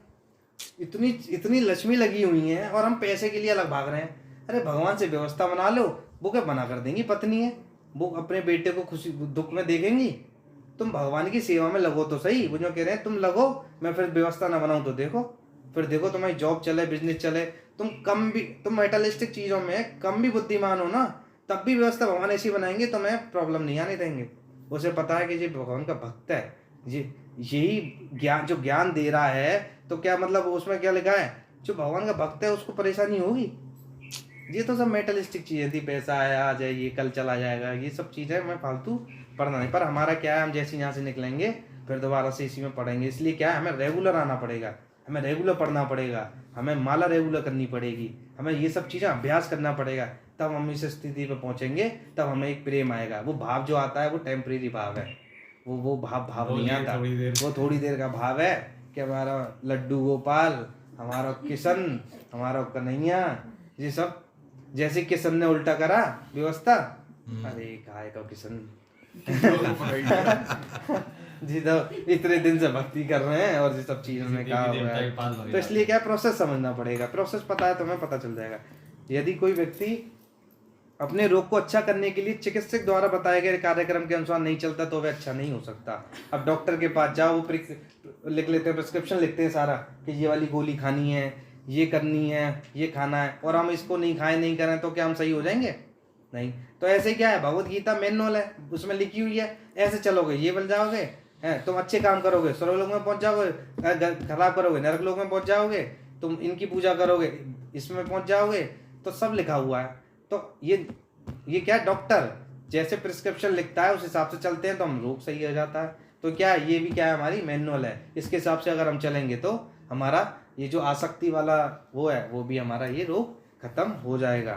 S1: इतनी लक्ष्मी लगी हुई है, और हम पैसे के लिए अलग भाग रहे हैं। अरे भगवान से व्यवस्था बना लो, वो क्या बना कर देंगी? पत्नी है, वो अपने बेटे को खुशी दुख में देखेंगी। तुम भगवान की सेवा में लगो तो सही। वो जो कह रहे हैं तुम लगो, मैं फिर व्यवस्था ना बनाऊं तो देखो, फिर देखो तुम्हारी जॉब चले, बिजनेस चले, तुम मेटलिस्टिक चीज़ों में कम भी बुद्धिमान हो ना, तब भी व्यवस्था भगवान ऐसी बनाएंगे तो मैं प्रॉब्लम नहीं आने देंगे। उसे पता है कि ये भगवान का भक्त है, यही ज्ञान जो ज्ञान दे रहा है, तो क्या मतलब उसमें क्या लिखा है, जो भगवान का भक्त है उसको परेशानी होगी। ये तो सब मेटलिस्टिक चीज़ें थी, पैसा आया आ जाए, ये कल चला जाएगा, ये सब चीज़ें मैं फालतू पढ़ना नहीं। पर हमारा क्या है, हम जैसे यहाँ से निकलेंगे फिर दोबारा से इसी में पढ़ेंगे। इसलिए क्या है, हमें रेगुलर आना पड़ेगा, हमें रेगुलर पढ़ना पड़ेगा, हमें माला रेगुलर करनी पड़ेगी, हमें ये सब चीज़ें अभ्यास करना पड़ेगा, तब हम इस स्थिति पे पहुँचेंगे, तब हमें एक प्रेम आएगा। वो भाव जो आता है वो टेम्परेरी भाव है, वो भाव नहीं आता, वो थोड़ी देर का भाव है कि हमारा लड्डू गोपाल, हमारा किशन, हमारा कन्हैया, ये सब जैसे किशन ने उल्टा करा व्यवस्था, अरे काय का किशन जी, तो इतने दिन से भक्ति कर रहे हैं और ये सब चीजों में क्या हुआ है। तो इसलिए क्या प्रोसेस समझना पड़ेगा, प्रोसेस पता है तो हमें पता चल जाएगा। यदि कोई व्यक्ति अपने रोग को अच्छा करने के लिए चिकित्सक द्वारा बताए गए कार्यक्रम के अनुसार नहीं चलता तो वह अच्छा नहीं हो सकता। अब डॉक्टर के पास जाओ, वो लिख लेते हैं, प्रिस्क्रिप्शन लिखते हैं सारा कि ये वाली गोली खानी है, ये करनी है, ये खाना है, और हम इसको नहीं खाएं नहीं करें तो क्या हम सही हो जाएंगे? नहीं। तो ऐसे क्या है, भगवद गीता मैनुअल है, उसमें लिखी हुई है, ऐसे चलोगे ये बन जाओगे, हैं तुम अच्छे काम करोगे स्वर्गलोक में पहुंच जाओगे, खराब करोगे नरक लोक में पहुंच जाओगे, तुम इनकी पूजा करोगे इसमें पहुंच जाओगे, तो सब लिखा हुआ है। तो ये क्या, डॉक्टर जैसे प्रिस्क्रिप्शन लिखता है उस हिसाब से चलते हैं तो हम रोग सही हो जाता है। तो क्या ये भी क्या है, हमारी मैनुअल है, इसके हिसाब से अगर हम चलेंगे तो हमारा ये जो आसक्ति वाला वो है वो भी हमारा ये रोग खत्म हो जाएगा।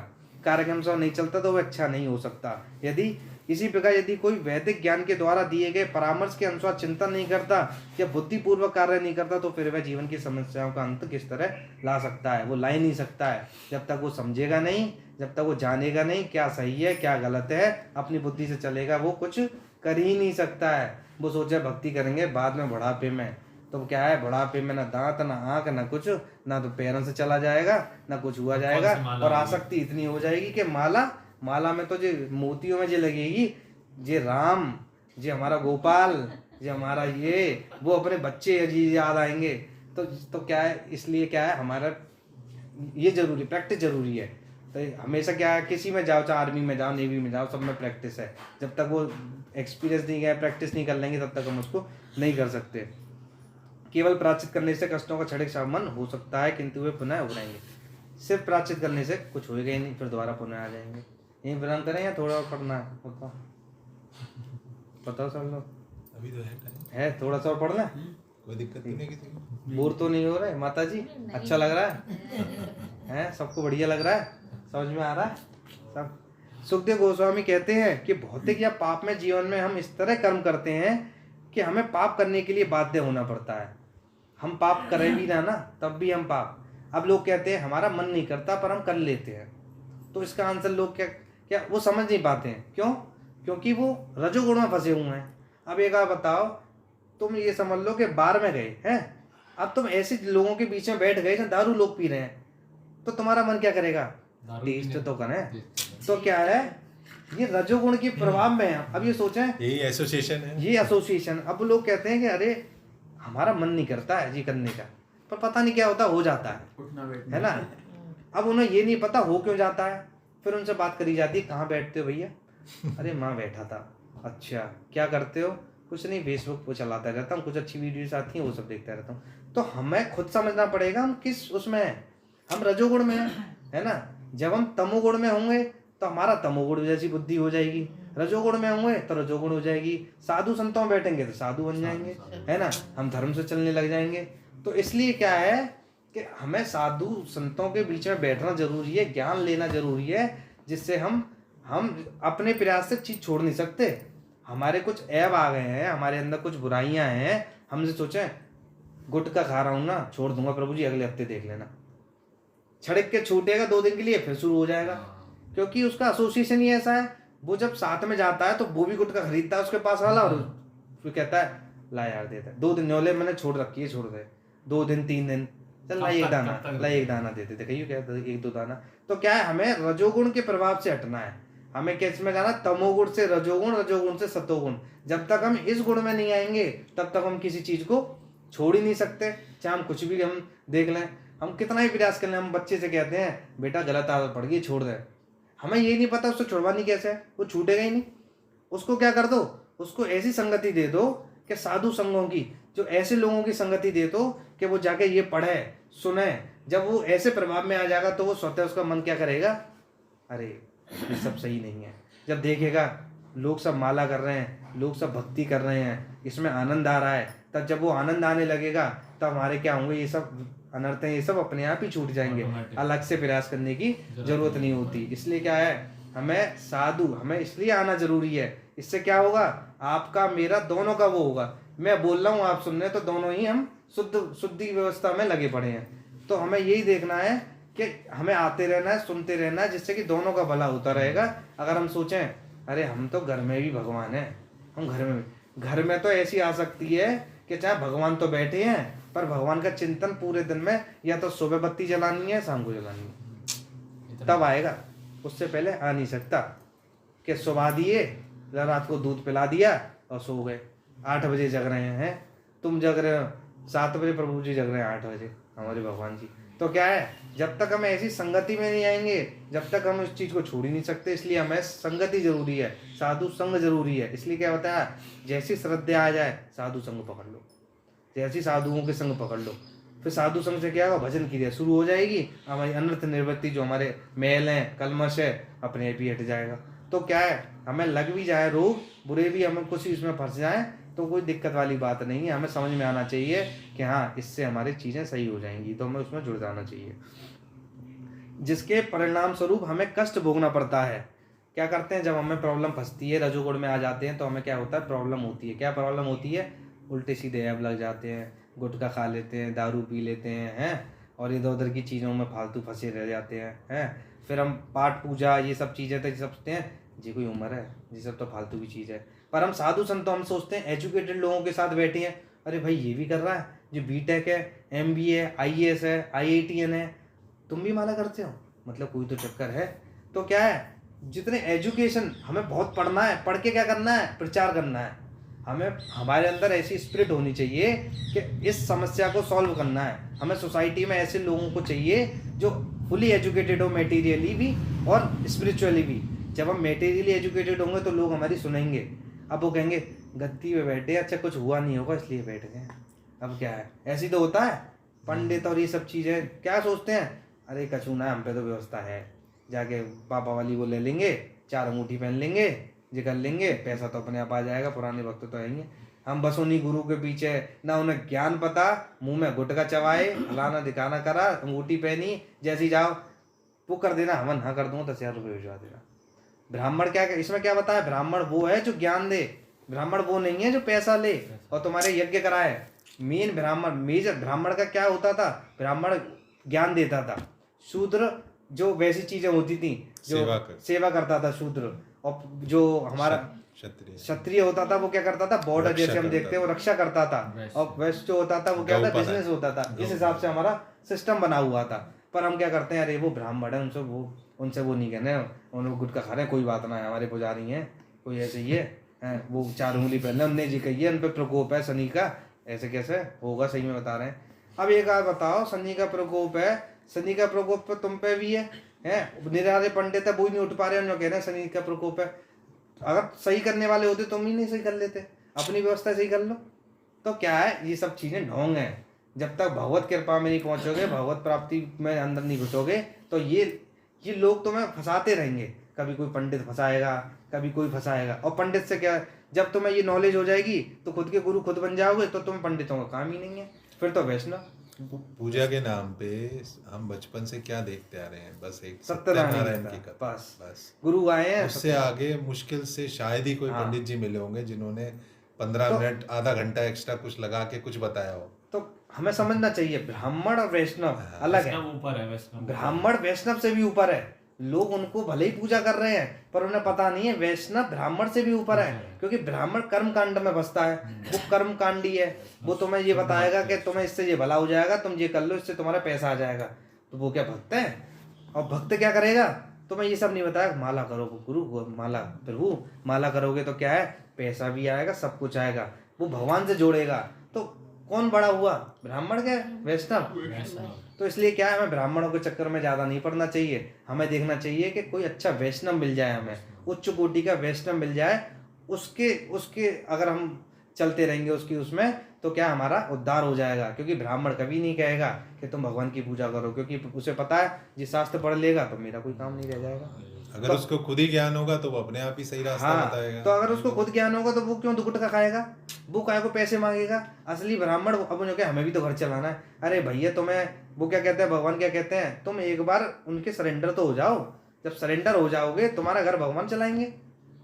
S1: कार्यक्रम से नहीं चलता तो वह अच्छा नहीं हो सकता। यदि इसी प्रकार यदि कोई वैदिक ज्ञान के द्वारा दिए गए परामर्श के अनुसार चिंतन नहीं करता या बुद्धिपूर्वक कार्य नहीं करता तो फिर वह जीवन की समस्याओं का अंत किस तरह ला सकता है? वो ला ही नहीं सकता है जब तक वो समझेगा नहीं, जब तक वो जानेगा नहीं क्या सही है क्या गलत है, अपनी बुद्धि से चलेगा वो कुछ कर ही नहीं सकता है। वो सोचे भक्ति करेंगे बाद में बुढ़ापे में, तो क्या है बुढ़ापे में ना दांत ना आंख ना कुछ, ना तो पैरों से चला जाएगा ना कुछ हुआ जाएगा, और आसक्ति इतनी हो जाएगी कि माला में तो जो मोतियों में जो लगेगी, जे राम, जे हमारा गोपाल, जे हमारा ये वो अपने बच्चे जी याद आएंगे। तो क्या है, इसलिए क्या है हमारा ये जरूरी प्रैक्टिस जरूरी है। तो हमेशा क्या है, किसी में जाओ, चाहे आर्मी में जाओ, नेवी में जाओ, सब में प्रैक्टिस है। जब तक वो एक्सपीरियंस नहीं गया, प्रैक्टिस नहीं कर लेंगे, तब तक हम उसको नहीं कर सकते। केवल प्रायश्चित करने से कष्टों का क्षणिक शमन हो सकता है, किंतु वे पुनः उभरेंगे। सिर्फ प्रायश्चित करने से कुछ होएगा ही नहीं, फिर दोबारा पुनः आ जाएंगे। यही विराम करें या थोड़ा और पढ़ना है? बताओ सब लोग।
S4: अभी तो है टाइम,
S1: है थोड़ा सा और पढ़ना है?
S4: कोई दिक्कत नहीं किसी को।
S1: बोर तो नहीं हो रहे माता जी? अच्छा लग रहा है? सबको बढ़िया लग रहा है? समझ में आ रहा है सब? सुखदेव गोस्वामी कहते हैं कि भौतिक या पाप में जीवन में हम इस तरह कर्म करते हैं कि हमें पाप करने के लिए बाध्य होना पड़ता है। हम पाप करें भी ना तब भी हम पाप। अब लोग कहते हैं हमारा मन नहीं करता पर हम कर लेते हैं, तो इसका आंसर लोग क्या वो समझ नहीं पाते हैं। क्यों? क्योंकि वो रजोगुण में फंसे हुए हैं। अब एक बार बताओ, तुम ये समझ लो कि बार में गए हैं, अब तुम ऐसे लोगों के बीच में बैठ गए जहाँ दारू लोग पी रहे हैं, तो तुम्हारा मन क्या करेगा? टेस्ट तो करें। तो क्या है, ये रजोगुण के प्रभाव में है। अब ये सोचें,
S4: यही एसोसिएशन है,
S1: ये एसोसिएशन। अब लोग कहते हैं कि अरे हमारा मन नहीं करता है जी करने का, पर पता नहीं क्या होता, हो जाता है,
S3: उठना बैठना
S1: है ना। अब उन्हें ये नहीं पता हो क्यों जाता है। फिर उनसे बात करी जाती है, कहाँ बैठते हो भैया? अरे माँ बैठा था। अच्छा क्या करते हो? कुछ नहीं, फेसबुक पे चलाता रहता हूँ, कुछ अच्छी वीडियोस आती हैं वो सब देखता रहता हूँ। तो हमें खुद समझना पड़ेगा हम किस उसमें हैं। हम रजोगुण में हैं, है ना। जब हम तमोगुण में होंगे तो हमारा तमोगुण जैसी बुद्धि हो जाएगी, रजोगुण में होंगे तो रजोगुण हो जाएगी। साधु संतों में बैठेंगे तो साधु बन जाएंगे, है ना। हम धर्म से चलने लग जाएंगे। तो इसलिए क्या है कि हमें साधु संतों के बीच में बैठना जरूरी है, ज्ञान लेना जरूरी है, जिससे हम अपने प्रयास से चीज छोड़ नहीं सकते। हमारे कुछ ऐब आ गए हैं, हमारे अंदर कुछ बुराइयां हैं, हमसे सोचें गुटखा खा रहा हूं ना, छोड़ दूंगा प्रभु जी, अगले हफ्ते देख लेना। छड़क के छूटेगा 2 दिन के लिए, फिर शुरू हो जाएगा, क्योंकि उसका एसोसिएशन ही ऐसा है। वो जब साथ में जाता है तो वो भी गुटखा खरीदता है उसके पास वाला, और फिर कहता है ला यार देता है। 2 दिन न्योले मैंने छोड़ रखी है, छोड़ दे। 2 दिन 3 दिन चल ला एक दाना देते थे, कहीं क्या 1-2 दाना। तो क्या है, हमें रजोगुण के प्रभाव से हटना है। हमें किस में जाना? तमोगुण से रजोगुण, रजोगुण से सतोगुण। जब तक हम इस गुण में नहीं आएंगे तब तक हम किसी चीज को छोड़ ही नहीं सकते। चाहे हम कुछ भी हम देख लें, हम कितना ही प्रयास कर लें। हम बच्चे से कहते हैं बेटा गलत आदत पड़ गई, छोड़ दे। हमें ये नहीं पता उसको छुड़वानी कैसे है, वो छूटेगा ही नहीं। उसको क्या कर दो, उसको ऐसी संगति दे दो कि साधु संगों की, जो ऐसे लोगों की संगति दे दो कि वो जाके ये पढ़े सुने। जब वो ऐसे प्रभाव में आ जाएगा तो वो स्वतः उसका मन क्या करेगा, अरे ये सब सही नहीं है। जब देखेगा लोग सब माला कर रहे हैं, लोग सब भक्ति कर रहे हैं, इसमें आनंद आ रहा है, तब जब वो आनंद आने लगेगा तब हमारे क्या होंगे, ये सब अनर्थ हैं, ये सब अपने आप ही छूट जाएंगे। अलग से प्रयास करने की जरूरत नहीं होती। इसलिए क्या है, हमें साधु, हमें इसलिए आना जरूरी है। इससे क्या होगा, आपका मेरा दोनों का वो होगा। मैं बोल रहा हूँ, आप सुन रहे हैं, तो दोनों ही हम शुद्धि व्यवस्था में लगे पड़े हैं। तो हमें यही देखना है कि हमें आते रहना है, सुनते रहना है, जिससे कि दोनों का भला होता रहेगा। अगर हम सोचें अरे हम तो घर में भी भगवान है, हम घर में तो ऐसी आ सकती है कि चाहे भगवान तो बैठे हैं, पर भगवान का चिंतन पूरे दिन में या तो सुबह बत्ती जलानी है, शाम को जलानी है, तब आएगा। उससे पहले आ नहीं सकता। कि सुबह दिए, रात को दूध पिला दिया और सो गए। 8 बजे जग रहे हैं, तुम जग रहे हो 7 बजे, प्रभु जी जग रहे हैं 8 बजे, हमारे भगवान जी। तो क्या है, जब तक हम ऐसी संगति में नहीं आएंगे जब तक हम इस चीज को छोड़ ही नहीं सकते। इसलिए हमें संगति जरूरी है, साधु संग जरूरी है। इसलिए क्या होता है, जैसी श्रद्धा आ जाए साधु संग पकड़ लो, जैसी साधुओं के संग पकड़ लो, फिर साधु संग से क्या होगा, भजन क्रिया शुरू हो जाएगी। हमारी अनर्थ निवृत्ति, जो हमारे मैल हैं, कलमश है, अपने आप ही हट जाएगा। तो क्या है, हमें लग भी जाए रोग, बुरे भी हमें कुछ इसमें फंस जाए, तो कोई दिक्कत वाली बात नहीं है। हमें समझ में आना चाहिए कि हाँ इससे हमारी चीज़ें सही हो जाएंगी, तो हमें उसमें जुड़ जाना चाहिए। जिसके परिणाम स्वरूप हमें कष्ट भोगना पड़ता है। क्या करते हैं, जब हमें प्रॉब्लम फंसती है, रजोगुण में आ जाते हैं, तो हमें क्या होता है, प्रॉब्लम होती है। क्या प्रॉब्लम होती है, उल्टे सीधे ऐब लग जाते हैं, गुटखा खा लेते हैं, दारू पी लेते हैं, और इधर उधर की चीज़ों में फालतू फंसे रह जाते हैं। फिर हम पाठ पूजा ये सब चीज़ें तो समझते हैं जी कोई उम्र है, ये सब तो फालतू की चीज़ है। पर हम साधु संतों, हम सोचते हैं एजुकेटेड लोगों के साथ बैठे हैं, अरे भाई ये भी कर रहा है, जो बीटेक है, MBA है, IAS है, IITN है, तुम भी माला करते हो, मतलब कोई तो चक्कर है। तो क्या है, जितने एजुकेशन, हमें बहुत पढ़ना है, पढ़ के क्या करना है, प्रचार करना है। हमें हमारे अंदर ऐसी स्पिरिट होनी चाहिए कि इस समस्या को सॉल्व करना है। हमें सोसाइटी में ऐसे लोगों को चाहिए जो फुली एजुकेटेड हो मेटीरियली भी और स्पिरिचुअली भी। जब हम मेटीरियली एजुकेटेड होंगे तो लोग हमारी सुनेंगे। अब वो कहेंगे गद्दी पे बैठे, अच्छा कुछ हुआ नहीं होगा इसलिए बैठ गए, अब क्या है, ऐसी तो होता है। पंडित और ये सब चीज़ें क्या सोचते हैं, अरे कछूना है, हम पे तो व्यवस्था है, जाके पापा वाली वो ले लेंगे, 4 अंगूठी पहन लेंगे, ये कर लेंगे, पैसा तो अपने आप आ जाएगा, पुराने वक्त तो आएंगे। हम बस उन्हीं गुरु के पीछे, ना उन्हें ज्ञान पता, मुंह में गुटका चबाए, फलाना दिखाना करा, अंगूठी पहनी, जैसी जाओ वो कर देना, हवन हाँ कर दूंगा, 10,000 रुपये भिजवा देना। ब्राह्मण क्या, इसमें क्या बताया, ब्राह्मण वो है जो ज्ञान दे, ब्राह्मण वो नहीं है जो पैसा ले और तुम्हारे यज्ञ कराए। मेन ब्राह्मण, मेजर ब्राह्मण का क्या होता था, ब्राह्मण ज्ञान देता था। शूद्र जो वैसी चीजें होती थी जो सेवा करता था शूद्र, और जो हमारा क्षत्रिय होता था वो क्या करता था, बॉर्डर जैसे हम देखते हैं वो रक्षा करता था, और वैश्य जो होता था वो क्या था, बिजनेस होता था। इस हिसाब से हमारा सिस्टम बना हुआ था। पर हम क्या करते हैं, अरे वो ब्राह्मण है, उनसे वो नहीं कहने, उन्होंने गुटखा खा रहे हैं, कोई बात ना है, हमारे पुजारी हैं, कोई ऐसे ही है, वो 4 उंगली पहले उनने जी कही है, उन पर प्रकोप है शनि का, ऐसे कैसे होगा, सही में बता रहे हैं। अब एक बात बताओ, शनि का प्रकोप है, शनि का प्रकोप तो तुम पे भी है, निरारे पंडित है वो ही नहीं उठ पा रहे, उन्होंने कह रहे हैं शनि का प्रकोप है। अगर सही करने वाले होते तुम ही नहीं सही कर लेते, अपनी व्यवस्था सही कर लो। तो क्या है, ये सब चीजें ढोंग है। जब तक भगवत कृपा में नहीं पहुंचोगे, भगवत प्राप्ति में अंदर नहीं घुसोगे, तो ये लोग तुम्हें फंसाते रहेंगे। कभी कोई पंडित फंसाएगा, कभी कोई फंसाएगा। और पंडित से क्या, जब तुम्हें ये नॉलेज हो जाएगी तो खुद के गुरु खुद बन जाओगे, तो तुम्हें पंडितों का काम ही नहीं है, फिर तो वैष्णव।
S4: पूजा के नाम पे हम बचपन से क्या देखते आ रहे हैं, बस एक
S1: सत्यनारायण की कथा, बस गुरु आए हैं।
S4: उससे आगे मुश्किल से शायद ही कोई पंडित जी मिले होंगे जिन्होंने 15 मिनट आधा घंटा एक्स्ट्रा कुछ लगा के कुछ बताया हो।
S1: तो हमें समझना चाहिए, ब्राह्मण और वैष्णव अलग है,
S2: ऊपर है वैष्णव,
S1: ब्राह्मण वैष्णव से भी ऊपर है। लोग उनको भले ही पूजा कर रहे हैं, पर उन्हें पता नहीं है वैष्णव ब्राह्मण से भी ऊपर है। क्योंकि ब्राह्मण कर्म कांड में बसता है, वो कर्म कांडी है। वो तुम्हें ये बताएगा कि तुम्हें इससे ये भला हो जाएगा, तुम ये कर लो, इससे तुम्हारा पैसा आ जाएगा। तो वो क्या भक्त है? और भक्त क्या करेगा, तुम्हें ये सब नहीं बताया, माला करो गुरु, माला प्रभु, माला करोगे तो क्या है, पैसा भी आएगा, सब कुछ आएगा, वो भगवान से जोड़ेगा। तो कौन बड़ा हुआ, ब्राह्मण क्या वैष्णव? तो इसलिए क्या है, हमें ब्राह्मणों के चक्कर में ज़्यादा नहीं पड़ना चाहिए। हमें देखना चाहिए कि कोई अच्छा वैष्णव मिल जाए, हमें उच्च कोटि का वैष्णव मिल जाए, उसके अगर हम चलते रहेंगे उसकी उसमें, तो क्या हमारा उद्धार हो जाएगा। क्योंकि ब्राह्मण कभी नहीं कहेगा कि तुम भगवान की पूजा करो, क्योंकि उसे पता है ये शास्त्र पढ़ लेगा तो मेरा कोई काम नहीं रह जाएगा।
S4: अगर तो उसको खुद ही ज्ञान होगा तो वो अपने आप ही सही रास्ता बताएगा।
S1: तो अगर उसको खुद ज्ञान होगा तो वो क्यों गुटखा खाएगा, वो काहे को पैसे मांगेगा। असली ब्राह्मण अब उन्हें क्या, हमें भी तो घर चलाना है। अरे भैया तुम्हें वो क्या कहते हैं, भगवान क्या कहते हैं, तुम एक बार उनके सरेंडर तो हो जाओ। जब सरेंडर हो जाओगे तुम्हारा घर भगवान चलाएंगे।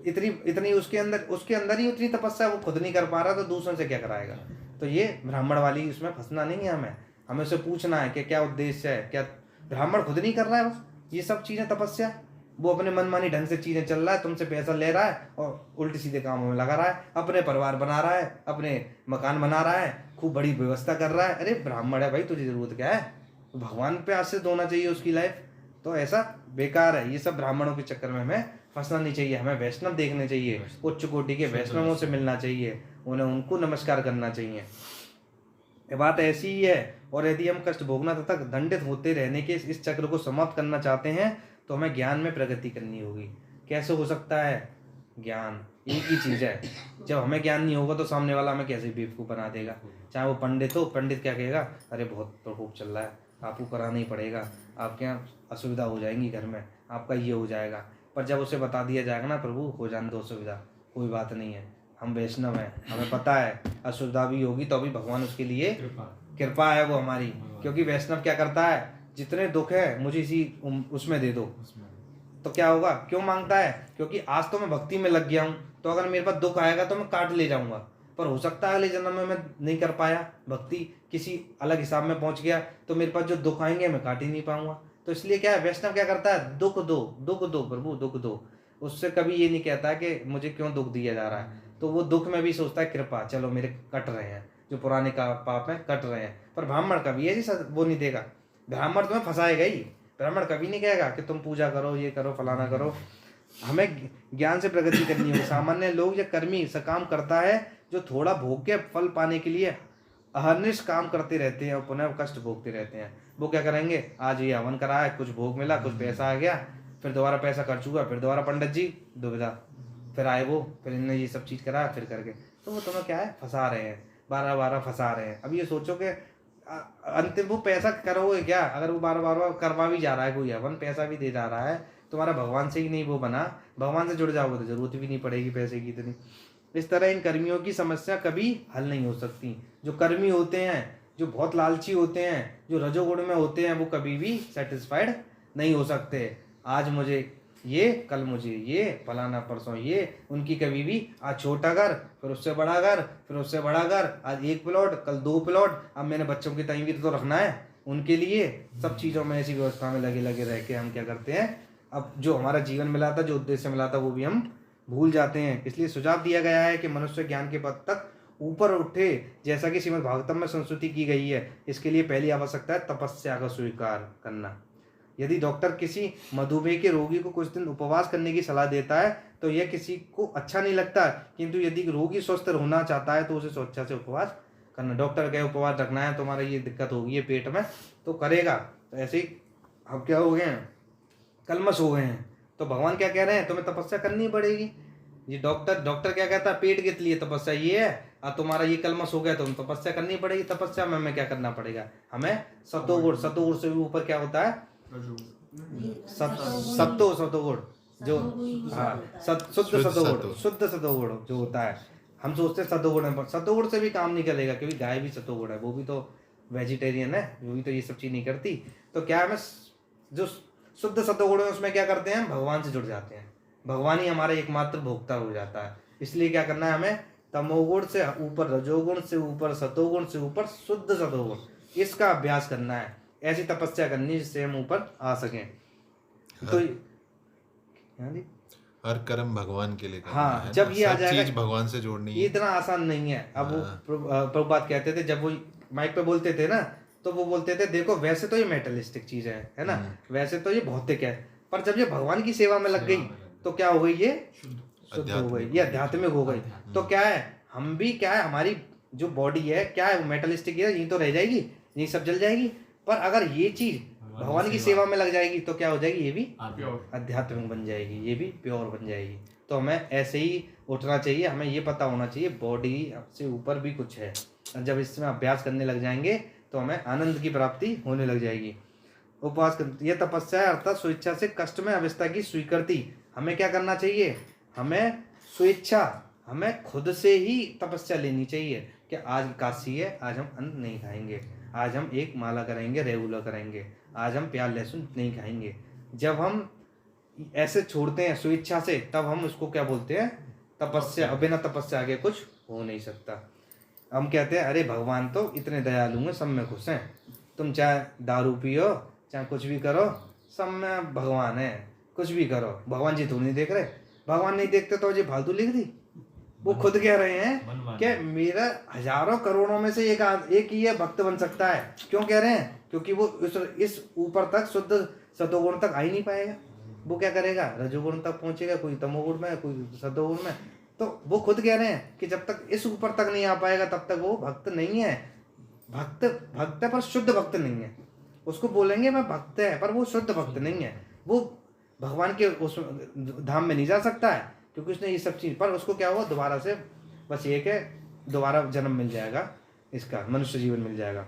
S1: इतनी उसके अंदर ही उतनी तपस्या वो खुद नहीं कर पा रहा, तो दूसरों से क्या कराएगा। तो ये ब्राह्मण वाली उसमें फंसना नहीं है। हमें उससे पूछना है कि क्या उद्देश्य है, क्या ब्राह्मण खुद नहीं कर रहा है बस ये सब चीजें तपस्या, वो अपने मनमानी ढंग से चीजें चल रहा है, तुमसे पैसा ले रहा है और उल्टे सीधे कामों में लगा रहा है, अपने परिवार बना रहा है, अपने मकान बना रहा है, खूब बड़ी व्यवस्था कर रहा है। अरे ब्राह्मण है भाई, तुझे जरूरत क्या है, तो भगवान पे आश्रित होना चाहिए उसकी लाइफ। तो ऐसा बेकार है, ये सब ब्राह्मणों के चक्कर में हमें फंसना नहीं चाहिए। हमें वैष्णव देखने चाहिए, उच्च कोटि के वैष्णवों से मिलना चाहिए, उनको नमस्कार करना चाहिए। ये बात ऐसी ही है। और यदि हम कष्ट भोगना तथा दंडित होते रहने के इस चक्र को समाप्त करना चाहते हैं, तो हमें ज्ञान में प्रगति करनी होगी। कैसे हो सकता है, ज्ञान एक ही चीज़ है। जब हमें ज्ञान नहीं होगा तो सामने वाला हमें कैसे बेवकूफ़ बना देगा। चाहे वो पंडित हो, पंडित क्या कहेगा, अरे बहुत प्रकोप चल रहा है, आपको कराना ही पड़ेगा, आपके यहाँ असुविधा हो जाएंगी, घर में आपका ये हो जाएगा। पर जब उसे बता दिया जाएगा ना, प्रभु हो जाने दो सुविधा, कोई बात नहीं है, हम वैष्णव हैं, हमें पता है असुविधा भी होगी तो अभी भगवान उसके लिए कृपा है वो हमारी। क्योंकि वैष्णव क्या करता है, जितने दुख है मुझे इसी उसमें दे दो। तो क्या होगा, क्यों मांगता है, क्योंकि आज तो मैं भक्ति में लग गया हूँ, तो अगर मेरे पास दुख आएगा तो मैं काट ले जाऊंगा। पर हो सकता है अगले जन्म में मैं नहीं कर पाया, भक्ति किसी अलग हिसाब में पहुंच गया, तो मेरे पास जो दुख आएंगे मैं काट ही नहीं पाऊंगा। तो इसलिए क्या है, वैष्णव क्या करता है, दुख दो प्रभु, दुख दो। उससे कभी ये नहीं कहता कि मुझे क्यों दुख दिया जा रहा है। तो वो दुख में भी सोचता है कृपा, चलो मेरे कट रहे हैं, जो पुराने का पाप है कट रहे हैं। पर ब्राह्मण कभी ऐसी वो नहीं देगा, ब्राह्मण तुम्हें फंसाएगा ही। ब्राह्मण कभी नहीं कहेगा कि तुम पूजा करो, ये करो, फलाना करो। हमें ज्ञान से प्रगति करनी होगी। सामान्य लोग या कर्मी सकाम करता है जो थोड़ा भोग के फल पाने के लिए अहर्निश काम करते रहते हैं और पुनः कष्ट भोगते रहते हैं। वो क्या करेंगे, आज ये हवन कराया, कुछ भोग मिला, कुछ पैसा आ गया, फिर दोबारा पैसा खर्च हुआ, फिर दोबारा पंडित जी दुविधा, फिर आए वो, फिर इन्होंने ये सब चीज़ कराया, फिर करके तो वो तुम्हें क्या है फंसा रहे हैं, बार बार फंसा रहे हैं। अब ये सोचो कि अंतिम वो पैसा करोगे क्या, अगर वो बार बार करवा भी जा रहा है कोई हवन, पैसा भी दे जा रहा है, तुम्हारा भगवान से ही नहीं वो बना, भगवान से जुड़ जाओगे तो जरूरत भी नहीं पड़ेगी पैसे की इतनी। इस तरह इन कर्मियों की समस्या कभी हल नहीं हो सकती। जो कर्मी होते हैं, जो बहुत लालची होते हैं, जो रजोगुण में होते हैं, वो कभी भी सेटिस्फाइड नहीं हो सकते। आज मुझे ये, कल मुझे ये, फलाना परसों ये, उनकी कभी भी आज छोटा घर, फिर उससे बड़ा घर, फिर उससे बड़ा घर, आज 1 प्लॉट, कल 2 प्लॉट, अब मैंने बच्चों की टाइम भी तो रखना है उनके लिए। सब चीज़ों में ऐसी व्यवस्था में लगे लगे रह के हम क्या करते हैं, अब जो हमारा जीवन मिला था, जो उद्देश्य मिला था, वो भी हम भूल जाते हैं। इसलिए सुझाव दिया गया है कि मनुष्य ज्ञान के पद तक ऊपर उठे, जैसा कि श्रीमद् भागवतम में संस्तुति की गई है। इसके लिए पहली आवश्यकता है तपस्या का स्वीकार करना। यदि डॉक्टर किसी मधुमेह के रोगी को कुछ दिन उपवास करने की सलाह देता है तो यह किसी को अच्छा नहीं लगता, किंतु यदि रोगी स्वस्थ होना चाहता है तो उसे स्वेच्छा से उपवास करना। डॉक्टर कहे उपवास रखना है, तुम्हारा ये दिक्कत होगी है पेट में, तो करेगा। तो ऐसे ही अब क्या हो गए हैं, कलमश हो गए हैं। तो भगवान क्या कह रहे हैं, तुम्हें तपस्या करनी पड़ेगी। ये डॉक्टर क्या कहता है, पेट के लिए तपस्या ये है, और तुम्हारा ये कलमश हो गया तो तपस्या करनी पड़ेगी। तपस्या में हमें क्या करना पड़ेगा, हमें सतोगुण से भी ऊपर क्या होता है, सतोगुण जो, हाँ, शुद्ध सतोगुण जो होता है। हम सोचते हैं सतोगुण है, सतोगुण से भी काम नहीं चलेगा, क्योंकि गाय भी सतोगुण है, वो भी तो वेजिटेरियन है, वो भी तो ये सब चीज नहीं करती। तो क्या है, जो शुद्ध सतोगुण है उसमें क्या करते हैं, हम भगवान से जुड़ जाते हैं, भगवान ही हमारा एकमात्र भोक्ता हो जाता है। इसलिए क्या करना है, हमें तमोगुण से ऊपर, रजोगुण से ऊपर, सतोगुण से ऊपर शुद्ध सतोगुण, इसका अभ्यास करना है। ऐसी तपस्या करनी है जिससे हम ऊपर आ सकें। तो
S4: हर कर्म भगवान के लिए करना
S1: हाँ,
S4: है,
S1: जब ये आ जाएगा,
S4: चीज भगवान से जोड़नी है,
S1: इतना आसान नहीं है। अब वो प्रभुपाद कहते थे, जब वो माइक पे बोलते थे ना, तो वो बोलते थे देखो वैसे तो ये मेटलिस्टिक चीज है ना, वैसे तो ये भौतिक है, पर जब ये भगवान की सेवा में लग गई तो क्या हो गई, ये शुद्ध हो गई, ये आध्यात्मिक हो गई। तो क्या है, हम भी क्या है, हमारी जो बॉडी है क्या है, मेटलिस्टिक है, यही तो रह जाएगी, यही सब जल जाएगी। पर अगर ये चीज भगवान की सेवा में लग जाएगी तो क्या हो जाएगी, ये भी आध्यात्मिक बन जाएगी, ये भी प्योर बन जाएगी। तो हमें ऐसे ही उठना चाहिए, हमें ये पता होना चाहिए बॉडी से ऊपर भी कुछ है। जब इसमें अभ्यास करने लग जाएंगे तो हमें आनंद की प्राप्ति होने लग जाएगी। उपवास कर, यह तपस्या है अर्थात स्वेच्छा से कष्ट में अवस्था की स्वीकृति। हमें क्या करना चाहिए, हमें स्वेच्छा, हमें खुद से ही तपस्या लेनी चाहिए कि आज एकादशी है, आज हम अन्न नहीं खाएंगे, आज हम एक माला करेंगे, रेगुलर करेंगे, आज हम प्याज लहसुन नहीं खाएंगे। जब हम ऐसे छोड़ते हैं स्वेच्छा से, तब हम उसको क्या बोलते हैं, तपस्या। बिना तपस्या आगे कुछ हो नहीं सकता। हम कहते हैं अरे भगवान तो इतने दयालु हैं, सब में खुश हैं, तुम चाहे दारू पियो, चाहे कुछ भी करो, सब में भगवान है, कुछ भी करो, भगवान जी तो नहीं देख रहे। भगवान नहीं देखते तो ये फालतू लिख दी। वो खुद कह रहे हैं कि मेरा हजारों करोड़ों में से एक ही भक्त बन सकता है। क्यों कह रहे हैं, क्योंकि वो इस ऊपर तक शुद्ध सतोगुण तक आ ही नहीं पाएगा। वो क्या करेगा, रजोगुण तक पहुंचेगा, कोई तमोगुण में, कोई सतोगुण में। तो वो खुद कह रहे हैं कि जब तक इस ऊपर तक नहीं आ पाएगा तब तक वो भक्त नहीं है। भक्त है पर शुद्ध भक्त नहीं है। उसको बोलेंगे मैं भक्त है, पर वो शुद्ध भक्त नहीं है। वो भगवान के उस धाम में नहीं जा सकता है, क्योंकि उसने ये सब चीज, पर उसको क्या हुआ, दोबारा से बस ये कि दोबारा जन्म मिल जाएगा, इसका मनुष्य जीवन मिल जाएगा।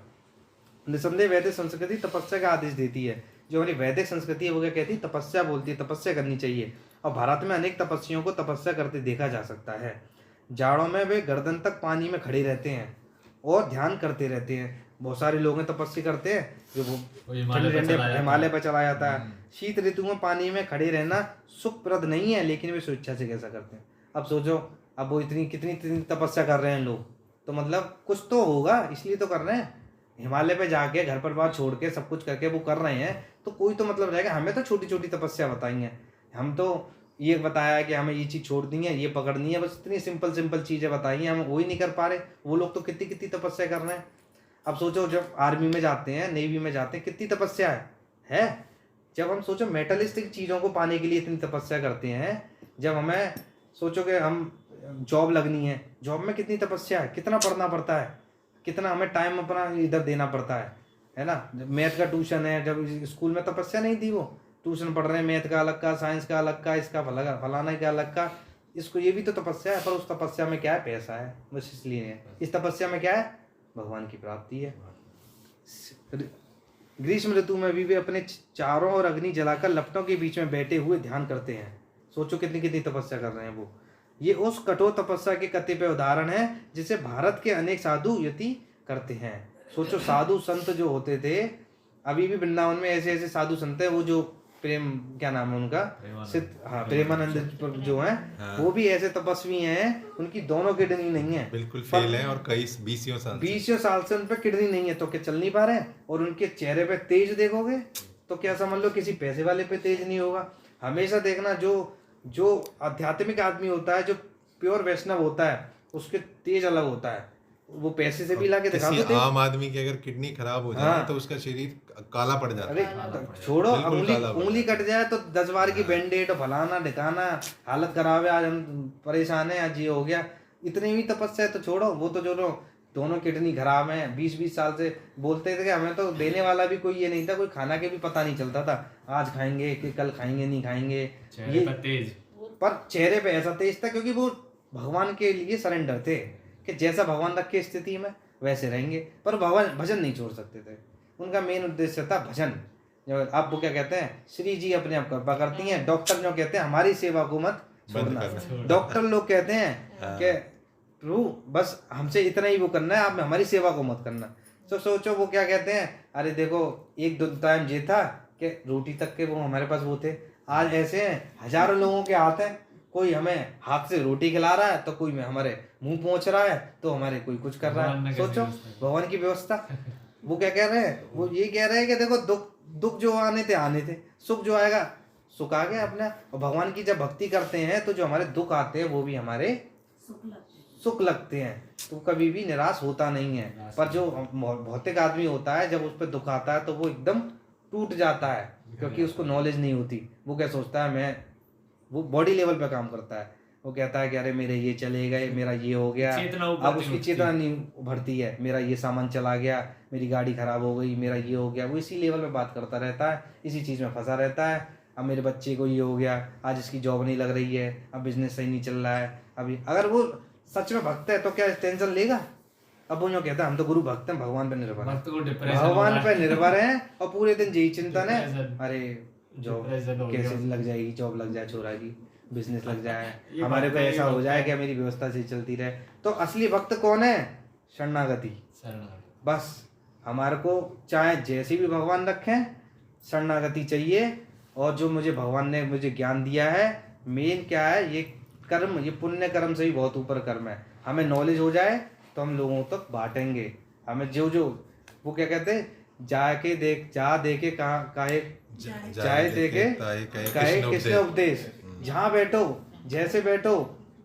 S1: निसंदेह वैदिक संस्कृति तपस्या का आदेश देती है। जो हमारी वैदिक संस्कृति है वो क्या कहती है, तपस्या बोलती है, तपस्या करनी चाहिए। और भारत में अनेक तपस्वियों को तपस्या करते देखा जा सकता है। जाड़ों में वे गर्दन तक पानी में खड़े रहते हैं और ध्यान करते रहते हैं। बहुत सारे लोग तपस्या करते हैं, जो वो हिमालय पर चला जाता है। शीत ऋतु में पानी में खड़े रहना सुखप्रद नहीं है, लेकिन वे स्वेच्छा से कैसा करते हैं। अब सोचो, अब वो कितनी तपस्या कर रहे हैं लोग, तो मतलब कुछ तो होगा, इसलिए तो कर रहे हैं। हिमालय पे जाके घर पर बात छोड़ के सब कुछ करके वो कर रहे हैं, तो कोई तो मतलब रहेगा। हमें तो छोटी छोटी तपस्या बताई हैं, हम तो ये बताया कि हमें ये चीज़ छोड़नी है, ये पकड़नी है, बस इतनी सिंपल चीज़ें बताई हैं, हम वही नहीं कर पा रहे। वो लोग तो कितनी तपस्या कर रहे हैं। अब सोचो, जब आर्मी में जाते हैं, नेवी में जाते हैं, कितनी तपस्या है। जब हम सोचो मेटलिस्टिक चीज़ों को पाने के लिए इतनी तपस्या करते हैं, जब हमें सोचो कि हम जॉब लगनी है, जॉब में कितनी तपस्या है, कितना पढ़ना पड़ता है, कितना हमें टाइम अपना इधर देना पड़ता है है ना। मैथ का ट्यूशन है, जब स्कूल में तपस्या नहीं थी, वो ट्यूशन पढ़ रहे हैं, मैथ का अलग का, साइंस का अलग का, इसका फलाना का अलग का, इसको ये भी तो तपस्या है। पर उस तपस्या में क्या है? पैसा है, बस इसलिए है। इस तपस्या में क्या है? भगवान की प्राप्ति है। ग्रीष्म ऋतु में भी वे अपने चारों ओर अग्नि जलाकर लपटों के बीच में बैठे हुए ध्यान करते हैं। सोचो कितनी कितनी तपस्या कर रहे हैं वो। ये उस कठोर तपस्या के कतिपय उदाहरण है जिसे भारत के अनेक साधु यति करते हैं। सोचो साधु संत जो होते थे, अभी भी वृंदावन में ऐसे ऐसे साधु संत है, वो जो प्रेम, क्या नाम है उनका, प्रेमानंद जो है, वो भी ऐसे तपस्वी हैं, उनकी दोनों किडनी नहीं है,
S4: बिल्कुल फेल है, और कई 20
S1: साल से उन पे किडनी नहीं है, तो क्या चल नहीं पा रहे हैं। और उनके चेहरे पे तेज देखोगे तो क्या समझ लो किसी पैसे वाले पे तेज नहीं होगा। हमेशा देखना जो आध्यात्मिक आदमी होता है, जो प्योर वैष्णव होता है, उसके तेज अलग होता है। वो पैसे से भी लाके दिखा दो।
S4: आम आदमी की अगर किडनी खराब हो जाए तो उसका शरीर काला पड़ जाता है।
S1: अरे छोड़ो, उंगली कट जाए तो 10 बार की बैंडेड, फलाना ढिकाना, हालत खराब है, आज हम परेशान है, आज ये हो गया। इतनी भी तपस्या है तो छोड़ो, वो तो छोड़ो, दोनों किडनी खराब हैं। 20-20 साल से बोलते थे कि हमें तो देने वाला भी कोई ये नहीं था, कोई खाना के भी पता नहीं चलता था, आज खाएंगे कि कल खाएंगे नहीं खाएंगे। ये
S2: तेज, पर
S1: चेहरे पे ऐसा तेज था क्योंकि वो भगवान के लिए सरेंडर थे कि जैसा भगवान रखे स्थिति में वैसे रहेंगे। पर भगवान भजन नहीं छोड़ सकते थे, उनका मेन उद्देश्य था भजन। अब वो क्या कहते हैं, श्री जी अपने आप कृपा करती हैं। डॉक्टर जो कहते हैं हमारी सेवा को मत छोड़ना। डॉक्टर लोग कहते हैं कि प्रभु बस हमसे इतना ही वो करना है, आप हमारी सेवा को मत करना। तो सोचो वो क्या कहते हैं, अरे देखो एक दो टाइम ये था कि रोटी तक के वो हमारे पास वो थे। आज ऐसे हैं, हजारों लोगों के हाथ हैं, कोई हमें हाथ से रोटी खिला रहा है तो कोई में हमारे मुंह पहुंच रहा है तो हमारे कोई कुछ कर रहा है। सोचो भगवान की व्यवस्था। वो क्या कह रहे हैं, वो ये कह रहे हैं कि देखो दुख जो आने थे, सुख जो आएगा, सुख आ गया अपना। और भगवान की जब भक्ति करते हैं तो जो हमारे दुख आते हैं वो भी हमारे सुख लगते हैं, तो कभी भी निराश होता नहीं है। पर जो भौतिक आदमी होता है, जब उस पर दुख आता है तो वो एकदम टूट जाता है, क्योंकि उसको नॉलेज नहीं होती। वो क्या सोचता है, वो बॉडी लेवल पे काम करता है। वो कहता है कि अरे मेरे ये चले गए, मेरा ये हो गया, अब उसकी चेतना नहीं उभरती है, मेरा ये सामान चला गया, मेरी गाड़ी खराब हो गई, मेरा ये हो गया। वो इसी लेवल पे बात करता रहता है, इसी चीज़ में फंसा रहता है। अब मेरे बच्चे को ये हो गया, आज इसकी जॉब नहीं लग रही है, अब बिजनेस सही नहीं चल रहा है। अभी अगर वो सच में भक्त है तो क्या टेंशन लेगा? अब वो जो कहता है हम तो गुरु भक्त हैं, भगवान पे निर्भर है, भगवान पे निर्भर है, और पूरे दिन यही चिंतन है, अरे जॉब कैसे लग जाएगी, जॉब लग जाए छोरा की, बिजनेस लग जाए, हमारे पे ऐसा हो जाए कि मेरी व्यवस्था से चलती रहे। तो असली भक्त कौन है? शरणागति। बस हमारे को चाहे जैसी भी भगवान रखें, शरणागति चाहिए। और जो मुझे भगवान ने मुझे ज्ञान दिया है, मेन क्या है, ये कर्म, ये पुण्य कर्म से भी बहुत ऊपर कर्म है। हमें नॉलेज हो जाए तो हम लोगों तक बांटेंगे। हमें जो वो क्या कहते हैं, जाके देख जा देखे काहे जाए देखे काहे कृष्ण उपदेश। जहाँ बैठो जैसे बैठो,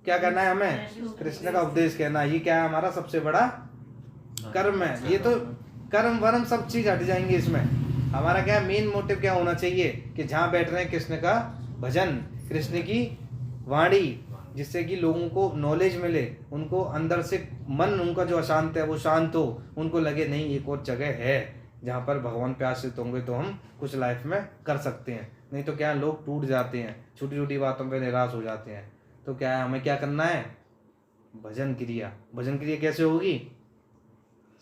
S1: क्या करना है हमें? कृष्ण का उपदेश कहना। ये क्या है? हमारा सबसे बड़ा कर्म है। ये तो कर्म वर्म सब चीज हट जाएंगे इसमें। हमारा क्या मेन मोटिव क्या होना चाहिए कि जहाँ बैठ रहे हैं कृष्ण का भजन, कृष्ण की वाणी, जिससे कि लोगों को नॉलेज मिले, उनको अंदर से मन उनका जो अशांत है वो शांत हो, उनको लगे नहीं एक और जगह है जहाँ पर भगवान पे आश्रित होंगे तो हम कुछ लाइफ में कर सकते हैं। नहीं तो क्या लोग टूट जाते हैं, छोटी छोटी बातों पे निराश हो जाते हैं। तो क्या है, हमें क्या करना है? भजन क्रिया। भजन क्रिया कैसे होगी?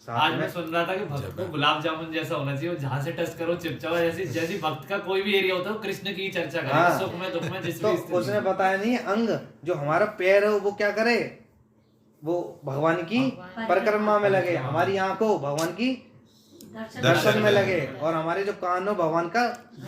S2: आज मैं सुन रहा था कि भक्त को गुलाब जामुन जैसा होना चाहिए, जहाँ से टच करो चिपचाओ। जैसी भक्त का कोई भी एरिया होता है, कृष्ण की चर्चा करे। हाँ। सुख में दुख में जिस
S1: तो उसने बताया नहीं, अंग जो हमारा पैर है वो क्या करे? वो भगवान की परिक्रमा में लगे, हमारी आंखों भगवान की दर्शन में लगे, और हमारे जो कान हो भगवान का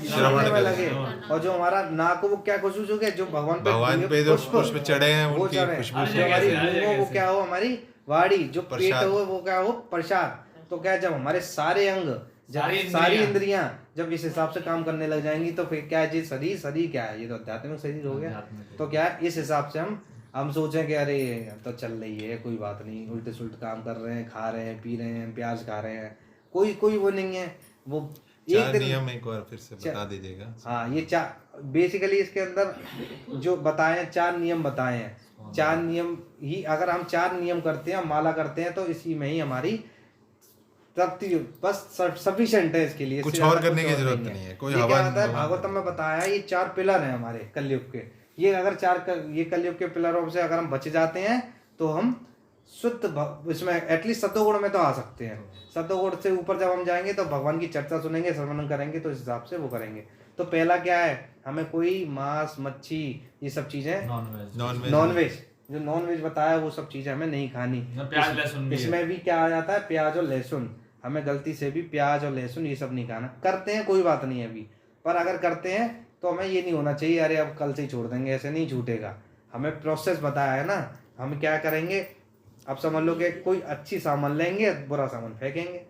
S1: श्रवण में लगे, और जो हमारा नाक हो वो क्या खुशबू चुके, जो भगवान पे जो पुष्प चढ़े हैं उनकी खुशबू, हमारी मुंह वो क्या हो, हमारी वाणी, जो पेट हो वो क्या हो, प्रसाद। तो क्या, जब हमारे सारे अंग, जब सारी इंद्रियां जब इस हिसाब से काम करने लग जाएंगी तो फिर क्या है, शरीर क्या है? ये तो आध्यात्मिक शरीर हो गया। तो क्या है, इस हिसाब से हम सोचें कि अरे तो चल रही है, कोई बात नहीं, उल्टे सुल्टे काम कर रहे हैं, खा रहे हैं, पी रहे हैं, प्याज खा रहे हैं, कोई वो नहीं है। वो
S4: चार नियम एक बार फिर से बता दीजिएगा।
S1: हाँ, ये बेसिकली इसके अंदर जो बताए हैं 4 नियम बताए हैं। 4 नियम ही अगर हम 4 नियम करते हैं, माला करते हैं, तो इसी में ही हमारी तृप्ति बस सफिशिएंट है इसके लिए,
S4: कुछ
S1: इससे
S4: और
S1: ज्यादा
S4: करने
S1: कुछ
S4: की
S1: और
S4: जरूरत
S1: नहीं
S4: नहीं है, कोई
S1: ये
S4: हवा
S1: क्या होता है भागवतम में बताया है, ये 4 पिलर हैं हमारे कलयुग के। ये अगर ये कलयुग के पिलरों से अगर हम बच जाते हैं तो हम शुद्ध इसमें एटलीस्ट सत्वगुण में तो आ सकते हैं। सत्वगुण से ऊपर जब हम जाएंगे तो भगवान की चर्चा सुनेंगे, श्रवण करेंगे, तो इस हिसाब से वो करेंगे। तो पहला क्या है, हमें कोई मांस मच्छी ये सब चीजें, नॉन वेज जो नॉन वेज बताया वो सब चीजें हमें नहीं खानी।
S2: प्याज लहसुन
S1: इसमें भी क्या आ जाता है, प्याज और लहसुन, हमें गलती से भी प्याज और लहसुन ये सब नहीं खाना। करते हैं कोई बात नहीं है अभी, पर अगर करते हैं तो हमें ये नहीं होना चाहिए अरे अब कल से ही छोड़ देंगे, ऐसे नहीं छूटेगा। हमें प्रोसेस बताया है ना, हम क्या करेंगे, अब समझ लो कि कोई अच्छी सामान लेंगे, बुरा सामान फेंकेंगे,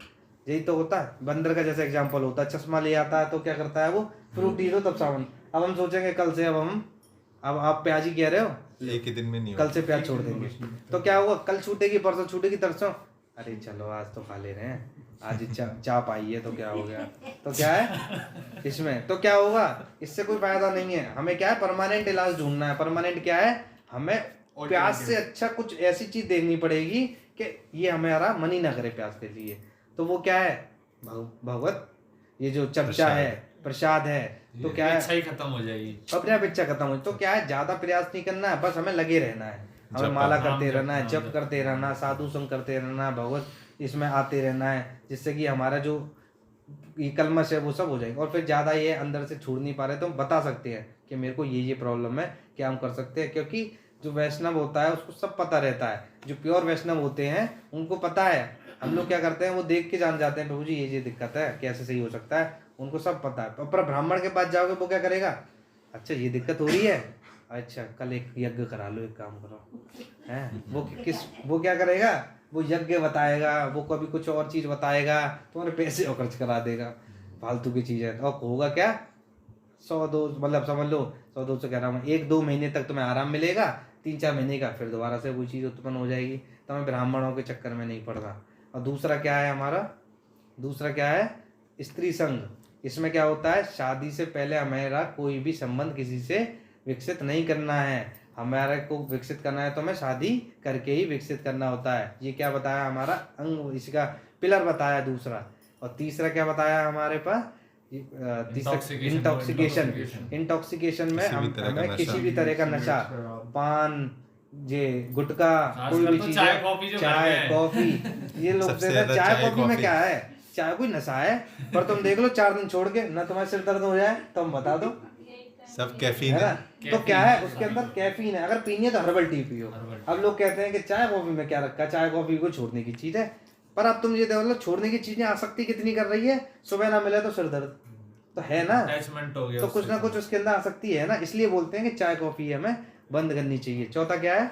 S1: यही तो होता है। बंदर का जैसे एग्जांपल होता है, चश्मा ले आता है तो क्या करता है वो, फ्रूटी दो तब सामान। अब हम सोचेंगे कल से अब आप प्याज ही कह रहे हो,
S4: एक ही दिन में नहीं
S1: कल से प्याज छोड़ देंगे, तो क्या होगा, कल छूटेगी, परसों छूटेगी, तरसों अरे चलो आज तो खा ले रहे हैं, आज चाप आई है तो क्या हो गया, तो क्या है इसमें, तो क्या होगा, इससे कोई फायदा नहीं है। हमें क्या है, परमानेंट इलाज ढूंढना है। परमानेंट क्या है, हमें प्याज से अच्छा कुछ ऐसी चीज देखनी पड़ेगी कि ये हमारा मन ही ना करे प्याज के लिए। तो वो क्या है, भगवत ये जो चर्चा है, प्रसाद है, तो क्या है,
S2: इच्छा ही खत्म हो जाएगी,
S1: अपने आप इच्छा खत्म हो। तो क्या है, ज्यादा प्रयास नहीं करना है, बस हमें लगे रहना है, हमें माला करते रहना है, जप करते रहना, साधु संग करते रहना, भगवत इसमें आते रहना है, जिससे कि हमारा जो ये कलमश है वो सब हो जाएगा। और फिर ज्यादा ये अंदर से छोड़ नहीं पा रहे तो हम बता सकते हैं कि मेरे को ये प्रॉब्लम है, क्या हम कर सकते हैं। क्योंकि जो वैष्णव होता है उसको सब पता रहता है, जो प्योर वैष्णव होते हैं उनको पता है। हम लोग क्या करते हैं, वो देख के जान जाते हैं प्रभु जी ये दिक्कत है, कैसे सही हो सकता है, उनको सब पता है। पर ब्राह्मण के पास जाओगे वो क्या करेगा, अच्छा ये दिक्कत हो रही है, अच्छा कल एक यज्ञ करा लो, एक काम करो, हैं वो क्या करेगा, वो यज्ञ बताएगा, वो कभी कुछ और चीज बताएगा, तुम्हारे पैसे और खर्च करा देगा, फालतू की चीज है। और होगा क्या, 100-2 मतलब समझ लो 100-200 कह रहा हूँ, 1-2 महीने तक तुम्हें आराम मिलेगा, 3-4 महीने का फिर दोबारा से वो चीज़ उत्पन्न हो जाएगी। तो हमें ब्राह्मणों के चक्कर में नहीं पड़ना। और दूसरा क्या है हमारा, दूसरा क्या है, स्त्री संग। इसमें क्या होता है, शादी से पहले हमारा कोई भी संबंध किसी से विकसित नहीं करना है। हमारे को विकसित करना है तो हमें शादी करके ही विकसित करना होता है। ये क्या बताया हमारा अंग, इसका पिलर बताया दूसरा। और तीसरा क्या बताया हमारे पास, इंटॉक्सिकेशन में हमें किसी भी तरह का नशा, पान, ये गुटखा, कोई भी चीज, चाय कॉफी, ये लोग चाय कॉफी में क्या है, चाय कोई नशा है, पर तुम देख लो 4 दिन छोड़ के ना तुम्हारा सिर दर्द हो जाए, तुम बता दो,
S4: सब कैफीन है।
S1: तो क्या है उसके अंदर कैफीन है। अगर पीनी है तो हर्बल टी पियो। अब लोग कहते हैं कि चाय कॉफी में क्या रखा है, चाय कॉफी को छोड़ने की चीज है। पर अब तुम ये देखो छोड़ने की चीजें आसक्ति कितनी कर रही है, सुबह ना मिले तो सिर दर्द, तो है ना,
S2: अटैचमेंट हो गया,
S1: तो कुछ ना कुछ उसके अंदर आसक्ति है ना। इसलिए बोलते हैं कि चाय कॉफी हमें बंद करनी चाहिए। चौथा क्या है,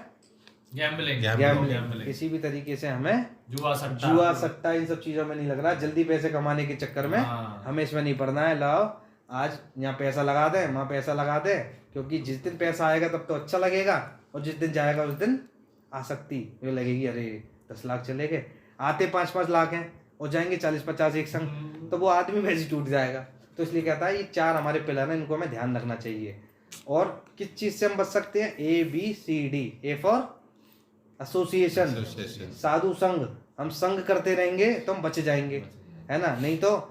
S1: गैम्बलिंग। किसी भी तरीके से हमें जुआ सट्टा इन सब चीजों में नहीं लग रहा। जल्दी पैसे कमाने के चक्कर में हमें इसमें नहीं पड़ना है। लाओ आज यहाँ पैसा लगा दे, वहाँ पैसा लगा दे, क्योंकि जिस दिन पैसा आएगा तब तो अच्छा लगेगा, और जिस दिन जाएगा उस दिन आसक्ति ये लगेगी, अरे 10 लाख चले गए, आते 5-5 लाख हैं और जाएंगे 40-50 एक संग, तो वो आदमी वैसे टूट जाएगा। तो इसलिए कहता है ये 4 हमारे पिलर हैं, इनको हमें ध्यान रखना चाहिए। और किस चीज से हम बच सकते हैं, ABCD। A फॉर एसोसिएशन, साधु संग। हम संग करते रहेंगे तो हम बच जाएंगे, है ना। नहीं तो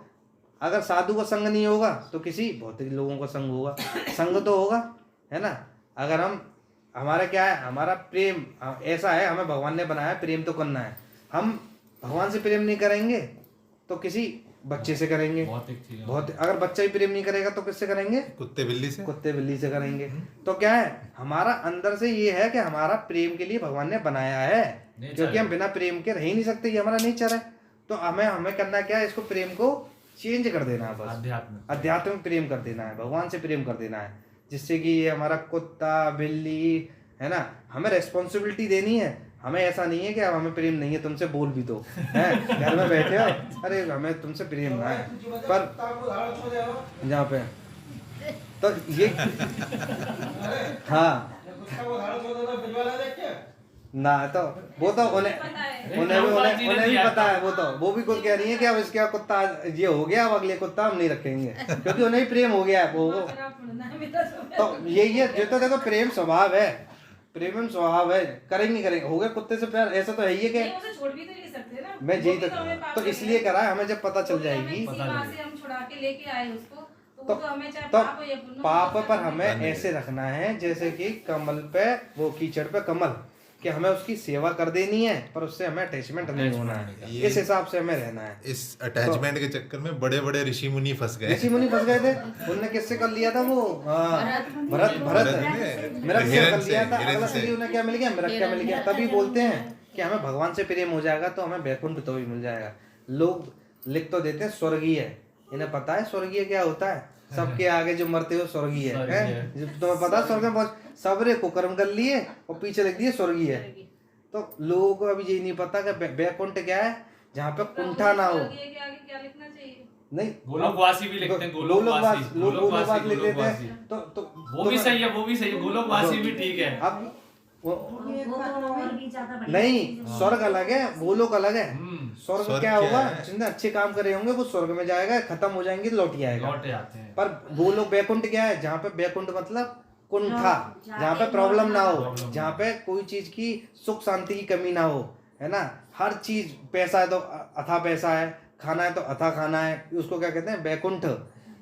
S1: अगर साधु का संग नहीं होगा तो किसी भौतिक लोगों का संग होगा, संग तो होगा, है ना। अगर हमारा क्या है, हमारा प्रेम ऐसा है, हमें भगवान ने बनाया प्रेम तो करना है। हम भगवान से प्रेम नहीं करेंगे तो किसी बच्चे से करेंगे, बहुत अगर बच्चा ही प्रेम नहीं करेगा तो किससे करेंगे, कुत्ते बिल्ली से करेंगे। तो क्या है, हमारा अंदर से ये है कि हमारा प्रेम के लिए भगवान ने बनाया है, क्योंकि हम बिना प्रेम के रह ही नहीं सकते, ये हमारा नेचर है। तो हमें करना क्या है, इसको प्रेम को चेंज कर देना है, बस अध्यात्म प्रेम कर देना है, भगवान से प्रेम कर देना है, जिससे कि ये हमारा कुत्ता बिल्ली है ना, हमें रेस्पॉन्सिबिलिटी देनी है। हमें ऐसा नहीं है कि अब हमें प्रेम नहीं है, तुमसे बोल भी दो, है घर में बैठे हो, अरे हमें तुमसे प्रेम ना है, पर जहाँ पे तो ये हाँ ना, तो वो तो उन्हें भी पता है, वो भी खुद कह रही है कि अब इसका कुत्ता ये हो गया, अब अगले कुत्ता हम नहीं रखेंगे, क्योंकि उन्हें भी प्रेम हो गया है वो। तो यही है, जो तो देखो प्रेम स्वभाव है, प्रेम स्वभाव है, करेंगे हो गया कुत्ते से प्यार, ऐसा तो है ही है कि
S5: नहीं, उसे छोड़ भी तो नहीं सकते ना।
S1: मैं यही
S5: वो भी तो हमें पाप
S1: तो
S5: करेगा।
S1: इसलिए करा है, हमें जब पता चल
S5: वो भी हमें
S1: जाएगी
S5: किसी बात से हम छुड़ा के लेके आए उसको, तो
S1: तो
S5: वो तो हमें चाहे
S1: तो
S5: पाप हो या पुण्य हो,
S1: पाप
S5: तो
S1: पर
S5: हमें
S1: हमें ऐसे रखना है जैसे कि कमल पे वो कीचड़ पे कमल, कि हमें उसकी सेवा कर देनी है पर उससे हमें अटैचमेंट नहीं होना है,
S4: ये-
S1: इस हिसाब से हमें रहना है।
S4: इस अटैचमेंट के चक्कर में बड़े बड़े ऋषि मुनि फंस गए।
S1: ऋषि मुनि फंस गए थे, उनने किससे कर लिया था वो भरत
S4: भरत ने
S1: मेरठ से
S4: हिरण
S1: कर लिया था,
S4: हिरण
S1: अगला
S4: से।
S1: सीढ़ी उन्हें क्या मिल गया, मेरठ क्या मिल गया। तभी बोलते हैं कि हमें भगवान से प्रेम हो जाएगा तो हमें वैकुंठ तो भी मिल जाएगा। लोग लिख तो देते हैं स्वर्गीय, इन्हें पता है स्वर्गीय क्या होता है, सबके आगे जो मरते हो स्वर्गीय है, तुम्हें पता है स्वर्ग में पहुंच सबरे कुकर्म कर लिए और पीछे लिख दिए स्वर्गीय है। तो लोगों को अभी यही नहीं पता कि वैकुंठ क्या है, जहाँ पे कुंठा ना हो।
S5: स्वर्गीय के आगे क्या लिखना चाहिए?
S1: नहीं
S2: गोलोकवासी भी लिखते हैं, गोलोकवासी,
S1: लोग गोलोकवासी लिख देते
S2: गोलोकवासी।
S1: हैं तो
S2: वो भी सही है, वो भी सही है, गोलोकवासी भी ठीक है।
S1: अब वो
S6: और भी ज्यादा बढ़िया
S1: नहीं,
S6: चीज़ है।
S1: स्वर्ग अलग है, वो लोग अलग है। स्वर्ग
S4: स्वर्ग
S1: क्या
S4: क्या
S1: होगा,
S4: है?
S1: जिसने अच्छे काम करे होंगे वो स्वर्ग में जाएगा, खत्म हो जाएंगे तो लौट ही आएगा।
S2: लौटे आते हैं।
S1: पर वो लोग वैकुंठ क्या है, जहाँ पे वैकुंठ मतलब कुंठा, जहाँ पे प्रॉब्लम ना हो, जहाँ पे कोई चीज की सुख शांति की कमी ना हो, है ना। हर चीज, पैसा है तो अथा पैसा है, खाना है तो अथा खाना है, उसको क्या कहते हैं वैकुंठ,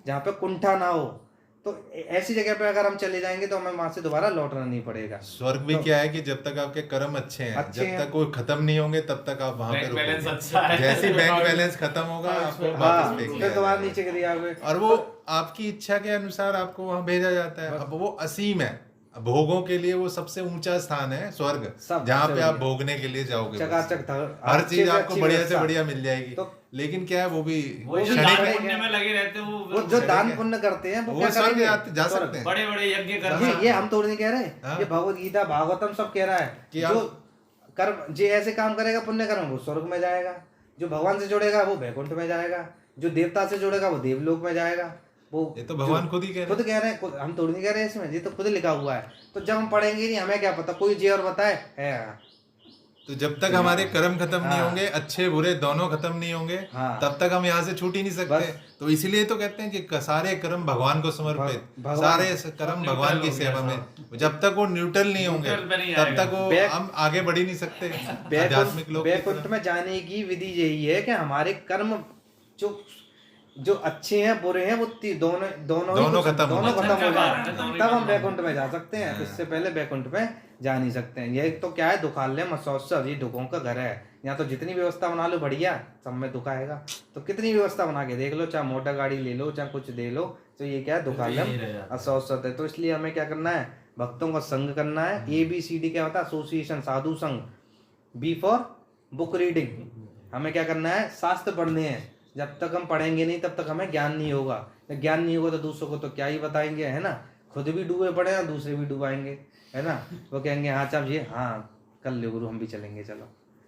S1: जहाँ पे कुंठा ना हो। तो ऐसी जगह पे अगर हम चले जाएंगे तो हमें वहां से दोबारा लौटना नहीं पड़ेगा।
S4: स्वर्ग भी क्या है कि जब तक आपके कर्म अच्छे हैं,
S1: अच्छे
S4: जब
S1: हैं।
S4: तक वो खत्म नहीं होंगे तब तक आप वहां पे
S2: बैंक बैलेंस
S4: रुकोगे।
S2: अच्छा है।
S4: जैसे ही बैंक बैलेंस खत्म होगा आपको
S1: हाँ,
S4: वापस फेंक
S1: फिर
S4: दिया
S1: दोबारा
S4: जाएगा।
S1: नीचे गिर जाओगे।
S4: और वो आपकी इच्छा के अनुसार आपको वहां भेजा जाता है। अब वो असीम है, भोगों के लिए वो सबसे ऊंचा स्थान है स्वर्ग,
S1: सब
S4: जहाँ
S1: सबसे
S4: पे आप
S1: बढ़िया।
S4: भोगने के लिए जाओगे। बस।
S1: चकाचक था,
S4: हर
S1: अच्छे
S4: चीज
S1: से
S4: आपको
S1: अच्छी
S4: बढ़िया से
S1: व्यवस्था।
S4: बढ़िया मिल जाएगी।
S1: तो
S4: लेकिन क्या है, वो भी
S2: वही जो
S4: क्षणिक
S2: दान
S4: है।
S2: पुण्य में लगे रहते हैं
S1: वो जो दान पुण्य करते हैं वो
S4: वो
S1: क्या
S4: स्वर्ग
S1: करेंगे,
S4: जा
S1: स्वर्ग।
S4: सकते हैं।
S2: बड़े बड़े यज्ञ
S1: ये
S2: करना।
S1: हम तो नहीं कह रहे,
S4: हाँ।
S1: ये भगवत गीता भागवतम सब कह रहा है
S4: कि
S1: जो कर्म जे ऐसे काम करेगा पुण्य कर्म वो स्वर्ग में जाएगा, जो भगवान से जुड़ेगा वो वैकुंठ में जाएगा, जो देवता से जुड़ेगा वो देवलोक में जाएगा। वो
S4: ये तो भगवान
S1: जो-
S4: खुद ही कह रहे
S1: खुद कह रहे हैं, हम थोड़ी नहीं कह रहे हैं इसमें, ये तो खुद लिखा हुआ है। तो जब हम पढ़ेंगे नहीं, हमें क्या पता, कोई जी और बताए है।
S4: तो जब तक हमारे कर्म खत्म नहीं
S1: हाँ।
S4: होंगे, अच्छे बुरे दोनों खत्म नहीं होंगे,
S1: हाँ।
S4: तब तक हम यहाँ से छूट ही नहीं सकते।
S1: बस।
S4: तो इसलिए तो कहते हैं कि सारे कर्म भगवान को समर्पित,
S1: भगवान-
S4: सारे कर्म
S2: न्यूट्रल
S4: भगवान की
S2: हो गया
S4: सेवा में।
S2: सब।
S4: जब तक वो न्यूट्रल नहीं होंगे
S2: न्यूट्रल पे नहीं
S4: तब
S2: आएगा।
S4: तक वो
S1: बैक-
S4: हम आगे बढ़ ही नहीं सकते आध्यात्मिक लोग की
S1: वैकुंठ
S4: तरफ।
S1: में जाने की विधि यही है कि हमारे कर्म जो जो अच्छे हैं बुरे हैं वो दोनों दोनों ही
S4: दोनों
S1: कुछ-
S4: खत्म हो
S1: दोनों
S4: जाते
S1: खत्म
S2: हैं।
S1: हो जाए,
S2: दोनों ही
S1: तब हम
S2: खत्म।
S1: वैकुंठ में जा सकते हैं। इससे पहले वैकुंठ में जा नहीं सकते हैं। ये तो क्या है, दुखालय मसौत्सव, ये दुखों का घर है। यहाँ तो जितनी व्यवस्था बना लो बढ़िया, सब में दुख आएगा। तो कितनी व्यवस्था बना के देख लो, चाहे मोटर गाड़ी ले लो, चाहे कुछ दे लो, तो ये क्या है,
S2: यही
S1: दुखालय
S2: रहेगा।
S1: असौसत है। तो इसलिए हमें क्या करना है, भक्तों का संग करना है। ABCD क्या होता है, एसोसिएशन, साधु संघ। B फॉर बुक रीडिंग, हमें क्या करना है, शास्त्र पढ़ने हैं। जब तक हम पढ़ेंगे नहीं तब तक हमें ज्ञान नहीं होगा। जब ज्ञान नहीं होगा तो दूसरों को तो क्या ही बताएंगे, है ना। खुद भी डूबे पड़े हैं, दूसरे भी डुबाएंगे, है ना। वो कहेंगे हाँ चल ये, हाँ कल ले गुरु हम भी चलेंगे, चलो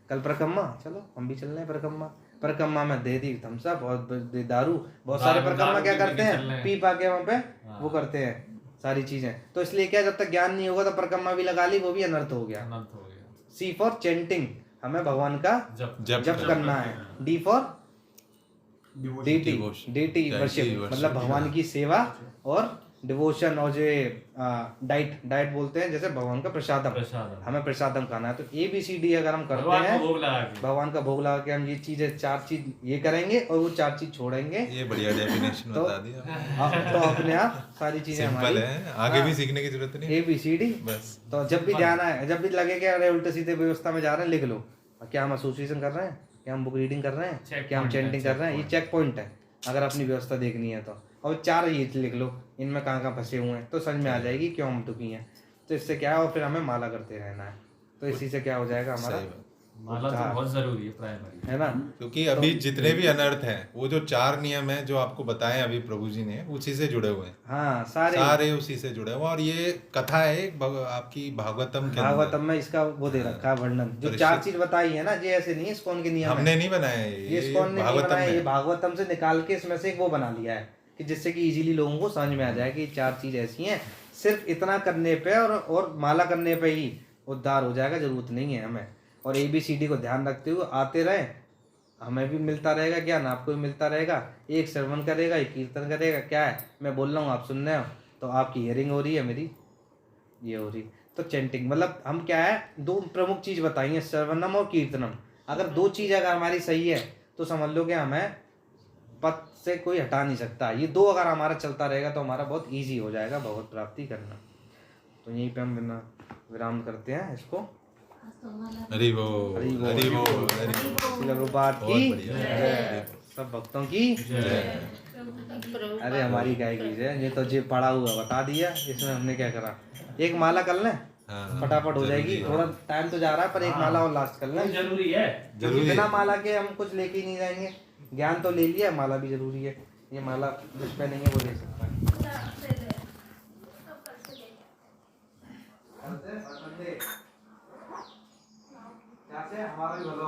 S1: कल परिक्रमा, चलो हम भी चल रहे हैं परिक्रमा। परिक्रमा में दे दी थम्सअप और दे दारू। बहुत सारे परिक्रमा क्या करते हैं, पी पा के वहाँ पे वो करते हैं सारी चीजें। तो इसलिए क्या, जब तक ज्ञान नहीं होगा तो परिक्रमा भी लगा ली, वो भी अनर्थ हो गया।
S2: अनंत हो गया।
S1: C फॉर चैंटिंग, हमें भगवान का
S2: जब
S1: जप करना है। D for deity,
S4: Devotion.
S1: Deity
S4: Deity
S1: worship,
S4: worship,
S1: मतलब भगवान
S4: हाँ।
S1: की सेवा और डिवोशन। और जो डाइट बोलते हैं, जैसे भगवान का प्रसादम,
S2: प्रसादम।
S1: हमें प्रसादम खाना है। तो ABCD अगर हम करते
S2: भगवान
S1: हैं,
S2: को भोग लगा के।
S1: भगवान का भोग लगा के हम ये चीजें, 4 चीज ये करेंगे और वो 4 चीज छोड़ेंगे,
S4: ये बढ़िया डेफिनेशन
S1: तो
S4: बता दिया।
S1: तो अपने आप सारी चीजें
S4: सिंपल
S1: हमारी
S4: है, आगे
S1: हाँ।
S4: भी सीखने की जरूरत नहीं।
S1: ABCD।
S4: बस
S1: तो जब भी ध्यान आए, जब भी लगे कि अरे उल्टे सीधे व्यवस्था में जा रहे हैं, लिख लो क्या हम एसोसिएशन कर रहे हैं, क्या हम बुक रीडिंग कर रहे हैं,
S2: Check
S1: क्या हम
S2: point है,
S1: चैंटिंग कर
S2: check
S1: रहे हैं। ये
S2: point।
S1: चेक पॉइंट है अगर अपनी व्यवस्था देखनी है तो। और 4 ये लिख लो, इनमें कहाँ कहाँ फंसे हुए हैं, तो समझ में आ जाएगी क्यों हम दुखी हैं। तो इससे क्या है, और फिर हमें माला करते रहना है। तो इसी से क्या हो जाएगा हमारा,
S4: सही बात।
S2: माला तो बहुत जरूरी है, प्राइमरी
S1: है ना।
S4: क्योंकि अभी जितने भी अनर्थ हैं, वो जो 4 नियम हैं जो आपको बताए अभी प्रभु जी ने, उसी से जुड़े हुए हैं।
S1: हाँ
S4: सारे उसी से जुड़े हुए हैं। और ये कथा है एक आपकी भागवतम के अंदर।
S1: भागवतम में इसका वो दे रखा है वर्णन। जो 4 चीज बताई है ना, ये ऐसे नहीं है इस्कॉन के नियम है।
S4: हमने नहीं बनाए,
S1: ये इस्कॉन ने नहीं
S4: भागवतम
S1: बनाया, ये
S4: में।
S1: भागवतम से निकाल के इसमें से एक वो बना लिया है कि जिससे कि इजीली लोगों को समझ में आ जाए कि 4 चीज ऐसी हैं। सिर्फ इतना करने पे और माला करने पे ही उद्धार हो जाएगा, जरूरत नहीं है हमें। और ABCD को ध्यान रखते हुए आते रहे, हमें भी मिलता रहेगा ज्ञान, आपको भी मिलता रहेगा। एक श्रवण करेगा, एक कीर्तन करेगा। क्या है, मैं बोल रहा हूँ आप सुन रहे हो, तो आपकी हियरिंग हो रही है, मेरी ये हो रही। तो चैंटिंग मतलब हम क्या है, दो प्रमुख चीज बताई है, श्रवणम और कीर्तनम। अगर दो चीज अगर हमारी सही है तो समझ लो कि हमें पद से कोई हटा नहीं सकता। ये दो अगर हमारा चलता रहेगा तो हमारा बहुत इजी हो जाएगा भगवत प्राप्ति करना। तो यहीं पे हम बिना विराम करते हैं इसको।
S4: हरि बोल, हरि बोल, हरि बोल।
S1: श्रील प्रभुपाद की जय, सब भक्तों की जय। अरे हमारी गाय की जय। ये तो जो पड़ा हुआ बता दिया, इसमें हमने क्या करा, एक माला कर लें फटाफट हो जाएगी। थोड़ा टाइम तो जा रहा है पर एक माला और लास्ट कर लें,
S2: जरूरी है।
S1: क्योंकि बिना माला के हम कुछ लेके ही नहीं जाएंगे। ज्ञान तो ले लिया, माला भी जरूरी है। ये माला जिस पे नहीं है वो ले सकता है। हमारा भी